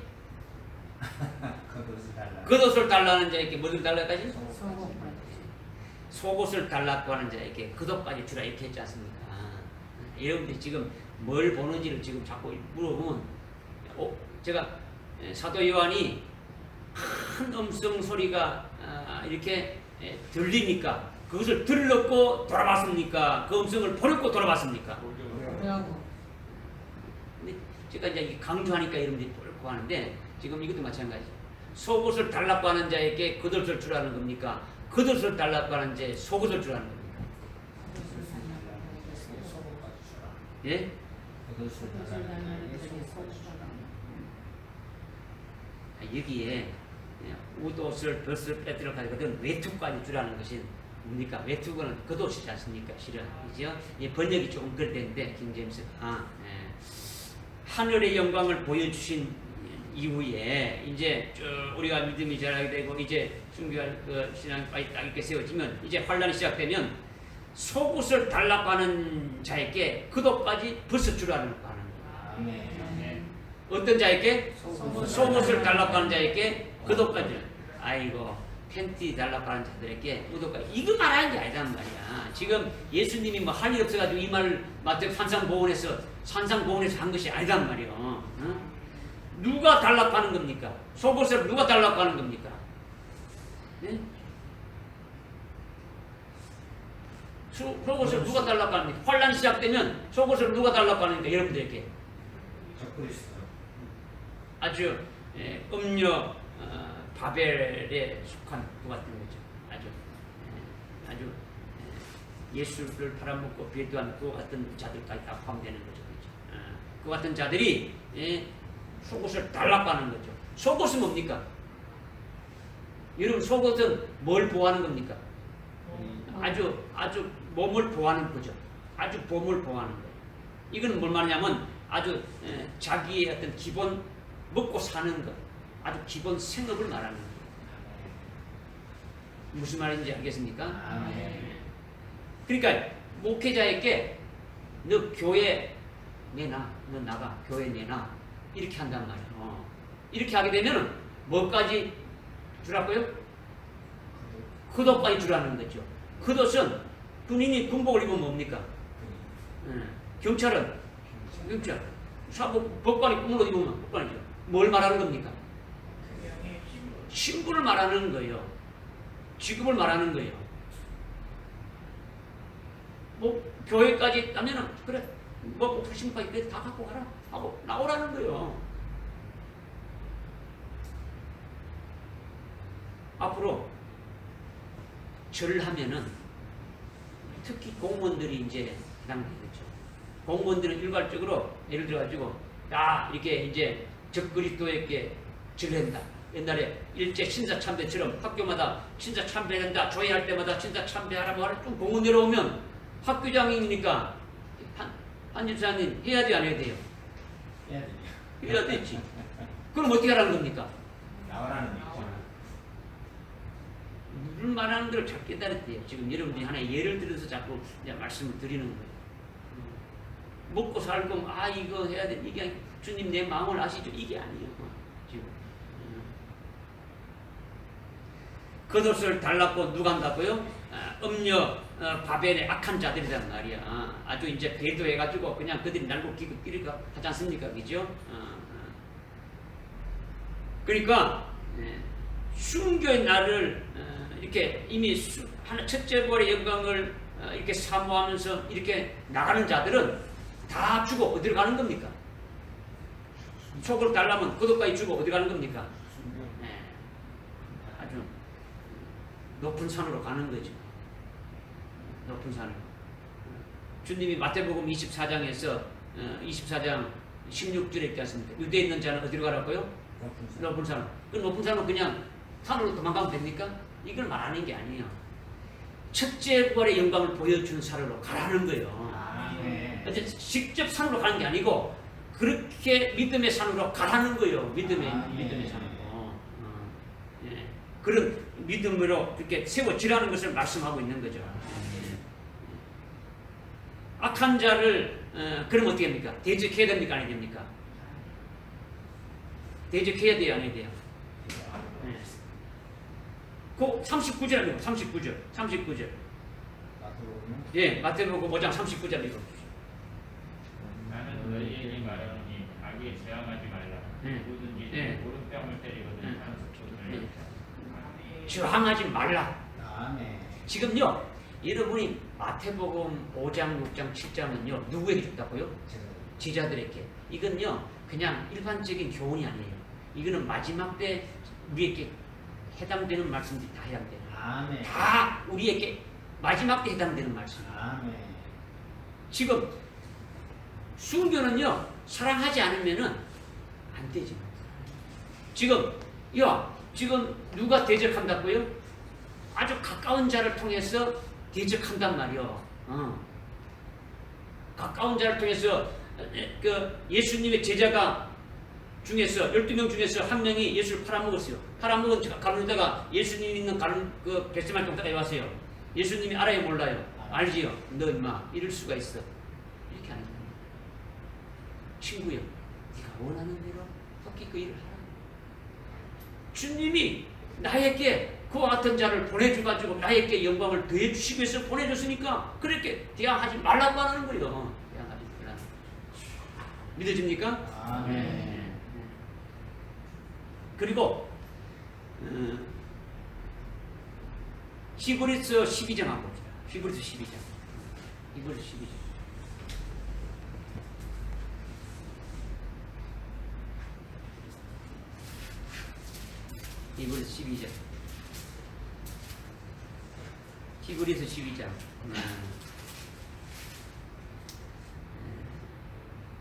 겉옷을 달라는 자에게 뭐를 달라까지? 속옷을 달라고 하는 자에게 겉옷까지 주라 이렇게 했지 않습니까? 여러분들이 지금 뭘 보는지를 지금 자꾸 물어보면 제가 사도 요한이 큰 음성 소리가 이렇게 들리니까 그것을 들었고 돌아봤습니까? 그 음성을 보려고 돌아봤습니까? 근데 제가 이제 강조하니까 여러분들이 보려고 하는데 지금 이것도 마찬가지죠. 속옷을 달라고 하는 자에게 겉옷을 주라는 겁니까? 겉옷을 달라고 하는 자에 속옷을 주라는 겁니까? 예? 여기에 웃옷을 벗을 빼뜨려 가지거든 외투까지 주라는 것이 뭡니까? 외투는 겉옷이지 않습니까? 실은 그죠? 번역이 조금 그랬는데 킹제임스가 하늘의 영광을 보여주신 이후에 이제 우리가 믿음이 자라게 되고 이제 순교할 그 신앙까지 딱 이렇게 세워지면 이제 환란이 시작되면 속옷을 달라고 하는 자에게 겉옷까지 벗어주라는 거 하는 거예요. 어떤 자에게? 속옷을 달라고 하는 자에게 겉옷까지. 아이고 팬티 달라고 하는 자들에게 겉옷까지. 이거 말하는 게 아니란 말이야. 지금 예수님이 뭐 할 일 없어가지고 이 말을 마태 산상보훈에서 한 것이 아니란 말이요. 누가 달라고 하는 겁니까? 속옷을 누가 달라고 하는 겁니까? 네? 속옷을 누가 달라고 합니까? 환란이 시작되면 속옷을 누가 달라고 하는가 여러분들에게 아주 음녀 바벨에 속한 그 같은 거죠. 아주 예수를 팔아먹고 배도한 그 같은 자들까지 다 포함되는 거죠. 그 같은 자들이 속옷을 달라고 하는 거죠. 속옷은 뭡니까? 여러분 속옷은 뭘 보호하는 겁니까? 아주 몸을 보호하는 거죠. 아주 몸을 보호하는 거예요. 이건 뭘 말하냐면 아주 자기의 어떤 기본 먹고 사는 것, 아주 기본 생업을 말하는 거예요. 무슨 말인지 알겠습니까? 그러니까 목회자에게 너 교회 내놔, 너 나가, 교회 내놔 이렇게 한단 말이에요. 이렇게 하게 되면 뭐까지 주라고요? 겉옷까지 주라는 거죠. 겉옷은 군인이 군복을 입으면 뭡니까? 경찰은 사복 법관이 군복을 입으면 법관이죠. 뭘 말하는 겁니까? 신분을 말하는 거예요. 직업을 말하는 거예요. 뭐 교회까지 하면은 그래 뭐 신분까지 그래 다 갖고 가라 하고 나오라는 거예요. 앞으로 절을 하면은 특히 공무원들이 이제 해당되겠죠. 공무원들은 일괄적으로 예를 들어가지고 다 이렇게 이제 적그리스도에게 절한다. 옛날에 일제 신사참배처럼 학교마다 신사참배한다. 조회할 때마다 신사참배하라고 하는 좀 공문 내려오면 학교장이니까 한 집사님 해야 돼 안 해야 돼요? 해야 돼. 해야 되지. 그럼 어떻게 하라는 겁니까? 나와라는 얘기죠. 물 말하는 대로 잘 깨달았대요. 지금 여러분들이 하나의 예를 들어서 자꾸 이제 말씀을 드리는 거예요. 먹고 살고 이거 해야 돼. 이게 주님 내 마음을 아시죠? 이게 아니에요. 지금 겉옷을 달랐고 누가 한다고요? 음녀 바벨의 악한 자들이란 말이야. 아주 이제 배도해가지고 그냥 그들이 날고 기고 뛰리가 하지 않습니까? 그죠? 그러니까 순교의 날을 이렇게 이미 첫째 벌의 영광을 이렇게 사모하면서 이렇게 나가는 자들은 다 주고 어디로 가는 겁니까? 속으로 달라면 그것까지 주고 어디 가는 겁니까? 아주 높은 산으로 가는 거죠. 높은 산으로. 주님이 마태복음 24장에서 24장 16절에 있지 않습니까? 유대에 있는 자는 어디로 가라고요? 높은 산. 그 높은 산은 그냥 산으로 도망가면 됩니까? 이걸 말하는 게 아니에요. 첫째 부활의 영광을 보여주는 산으로 가라는 거예요. 이제 직접 산으로 가는 게 아니고 그렇게 믿음의 산으로 가라는 거예요. 믿음의 산으로. 예. 그런 믿음으로 이렇게 세워지라는 것을 말씀하고 있는 거죠. 악한 자를 그럼 어떻게 합니까? 대적해야 됩니까? 안 해야 됩니까? 대적해야 돼요? 안 해야 돼요? 네. 그 39절 아니고 39절. 예, 마태복음 5장 39절 읽어. 나는 너희에게 말하노니 악에 저항하지 말라. 누구든지 오른 뺨을 때리거든 하는 소리를 저항하지 말라. 아멘. 지금요, 여러분이 마태복음 5장, 6장, 7장은요 누구에게 줬다고요? 제자들에게. 이건요 그냥 일반적인 교훈이 아니에요. 이거는 마지막 때 우리에게 해당되는 말씀들이 다 해당돼요. 아멘. 다 우리에게 마지막 때 해당되는 말씀. 아멘. 지금 순교는요 사랑하지 않으면은 안 되지. 지금 지금 누가 대적한다고요? 아주 가까운 자를 통해서 대적한단 말이요. 가까운 자를 통해서 그 예수님의 제자가 중에서 12명 중에서 한 명이 예수를 팔아먹었어요. 팔아먹은 가누다가 예수님 있는 그 겟세마네 동산에 왔어요. 예수님이 알아요 몰라요? 알지요. 너 임마 이럴 수가 있어. 이렇게 하는 거예요. 친구요, 네가 원하는 대로 토끼 그 일을 하라. 주님이 나에게 그와 같은 자를 보내줘가지고 나에게 영광을 더해주시기 위해서 보내줬으니까 그렇게 대항하지 말라고 하는 거예요. 대항하지 말라는 거죠. 믿어집니까? 아멘. 그리고 히브리서 12장 한번 봅시다. 히브리서 12장. 히브리서 12장. 히브리서 12장.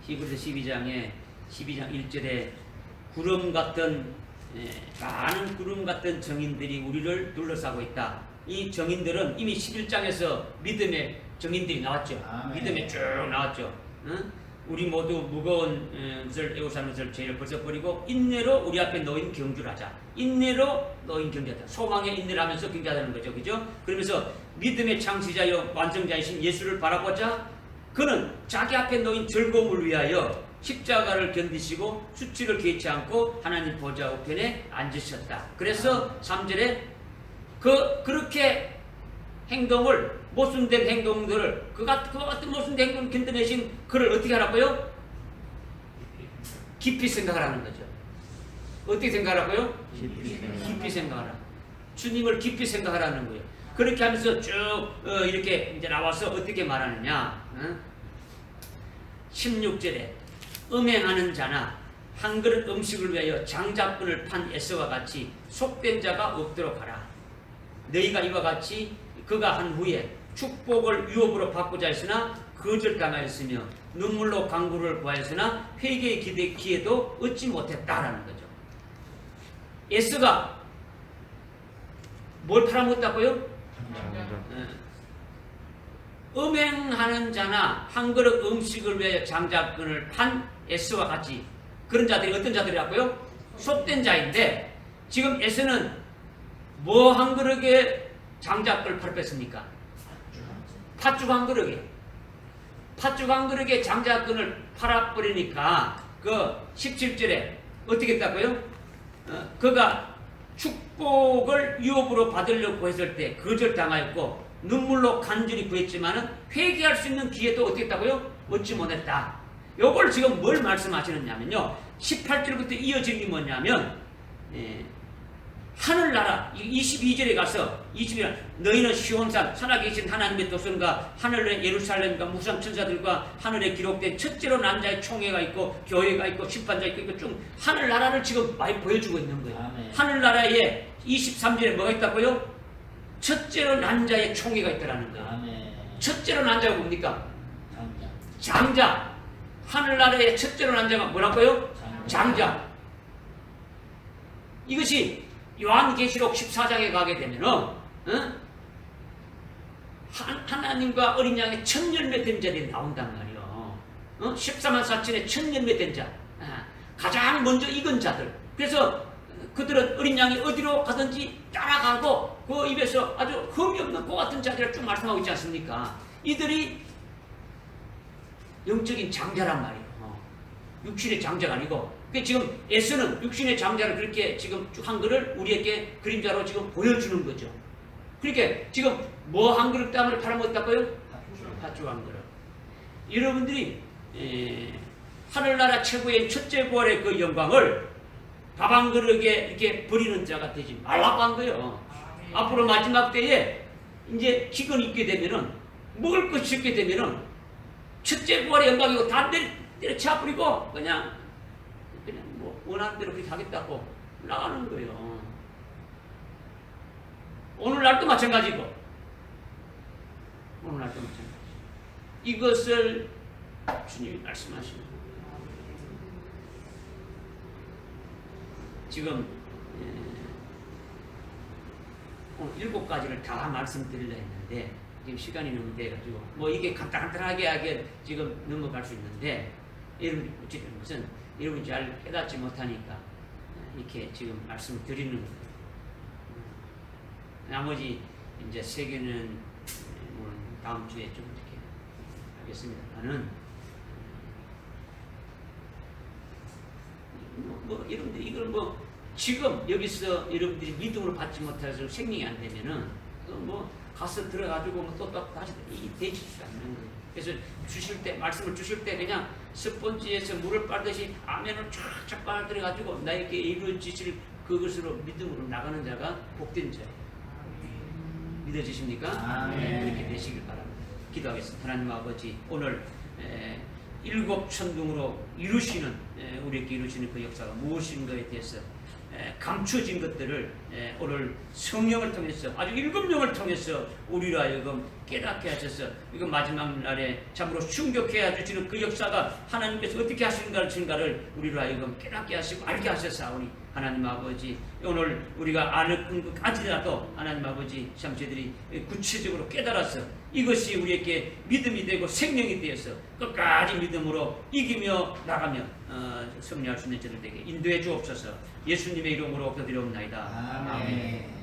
히브리서 12장에 12장 1절에 구름 같은 많은 구름 같은 정인들이 우리를 둘러싸고 있다. 이 정인들은 이미 11장에서 믿음의 정인들이 나왔죠. 아멘. 믿음에 쭉 나왔죠. 우리 모두 무거운 것을 애워싸는 것을 죄를 벗어버리고 인내로 우리 앞에 놓인 경주를 하자. 인내로 놓인 경주하자. 소망의 인내를 하면서 경주하자는 거죠. 그죠? 그러면서 믿음의 창시자여 완성자이신 예수를 바라보자. 그는 자기 앞에 놓인 즐거움을 위하여 십자가를 견디시고 수치를 개의치 않고 하나님 보좌 우편에 앉으셨다. 그래서 3절에 그렇게 행동을 모순된 행동들을 그와 같은 모순된 행동을 견뎌내신 그를 어떻게 하라고요? 깊이 생각하라는 거죠. 어떻게 생각하라고요? 깊이 생각하라. 주님을 깊이 생각하라는 거예요. 그렇게 하면서 쭉 이렇게 이제 나와서 어떻게 말하느냐? 16절에 음행하는 자나 한 그릇 음식을 위하여 장자권을 판 에서와 같이 속된 자가 없도록 하라. 너희가 이와 같이 그가 한 후에 축복을 유업으로 받고자 했으나 거절당하였으며 눈물로 강구를 구하였으나 회개의 기회도 얻지 못했다라는 거죠. 에서가 뭘 팔아먹었다고요? 음행하는 자나 한 그릇 음식을 위하여 장자권을 판 에서와 같이 그런 자들이 어떤 자들이라고요? 속된 자인데 지금 에서는 뭐 한 그릇에 장자권을 팔았습니까? 팥죽 한 그릇에 팥죽 한 그릇에 장자권을 팔아버리니까 그 17절에 어떻게 했다고요? 그가 축복을 유업으로 받으려고 했을 때 거절당하였고 눈물로 간절히 구했지만은 회개할 수 있는 기회도 어떻게 했다고요? 얻지 못했다. 요걸 지금 뭘 말씀하시느냐면요. 18절부터 이어진 게 뭐냐면 하늘나라 22절에 가서 22절 너희는 시온산 살아계신 하나님의 도성과 하늘의 예루살렘과 무상 천사들과 하늘에 기록된 첫째로 난 자의 총회가 있고 교회가 있고 심판자 있고 쭉 하늘나라를 지금 많이 보여주고 있는 거예요. 아멘. 하늘나라에 23절에 뭐가 있다고요? 첫째로 난 자의 총회가 있다라는 거예요. 아멘. 첫째로 난 자가 뭡니까? 장자. 장자. 하늘나라의 첫째로 난 자가 뭐라고요? 장자. 이것이 요한계시록 14장에 가게 되면은 하나님과 어린 양의 첫 열매 된 자들이 나온단 말이요. 14만 4천의 첫 열매 된 자. 가장 먼저 익은 자들. 그래서 그들은 어린 양이 어디로 가든지 따라가고 그 입에서 아주 흠이 없는 그 같은 자들을 쭉 말씀하고 있지 않습니까? 이들이 영적인 장자란 말이에요. 육신의 장자가 아니고 지금 에서는 육신의 장자를 그렇게 지금 한 그릇 우리에게 그림자로 지금 보여주는 거죠. 그러니까 지금 뭐 한 그릇 땅을 팔아먹었다고요? 팥죽 한 그릇. 여러분들이 하늘나라 최고의 첫째 부활의 그 영광을 밥 한 그릇에 이렇게 버리는 자가 되지 말라고 한 거예요. 앞으로 마지막 때에 이제 기근이 있게 되면은 먹을 것이 있게 되면은 첫째 부활의 영광이고 다 때려쳐버리고 그냥 뭐 원하는 대로 그렇게 하겠다고 나가는 거예요. 오늘날도 마찬가지고 오늘날도 마찬가지. 이것을 주님이 말씀하십니다. 지금 오늘 7가지를 다 말씀드리려 했는데 지금 시간이 너무 돼가지고 뭐 이게 간단하게 하게 지금 넘어갈 수 있는데 여러분이 어쨌든 것은 여러분이 잘 깨닫지 못하니까 이렇게 지금 말씀을 드리는 거예요. 나머지 이제 3개는 오늘 다음 주에 좀 이렇게 하겠습니다. 나는 뭐 여러분들 이걸 뭐 지금 여기서 여러분들이 믿음으로 받지 못해서 생명이 안 되면은 뭐 가서 들어가지고 뭐 또 다시 이 되지도 않는 거예요. 그래서 주실 때 말씀을 주실 때 그냥 스펀지에서 물을 빨듯이 아멘을 쫙쫙 빨아들여가지고 나에게 이루어지실 그것으로 믿음으로 나가는 자가 복된 자예요. 믿어지십니까? 아멘. 그렇게 되시길 바랍니다. 기도하겠습니다. 하나님 아버지 오늘 7 천둥으로 이루시는 우리에게 이루시는 그 역사가 무엇인가에 대해서 감춰진 것들을 오늘 성령을 통해서 아주 7명을 통해서 우리로 하여금 깨닫게 하셔서 이거 마지막 날에 참으로 충격해 주시는 그 역사가 하나님께서 어떻게 하시는가를 우리로 하여금 깨닫게 하시고 알게 하셨사오니 하나님 아버지 오늘 우리가 아는 것까지라도 하나님 아버지 참 저희들이 구체적으로 깨달아서 이것이 우리에게 믿음이 되고 생명이 되어서 끝까지 믿음으로 이기며 나가며 승리할 수 있는 저들에게 인도해 주옵소서. 예수님의 이름으로 기도드리옵나이다. 아멘.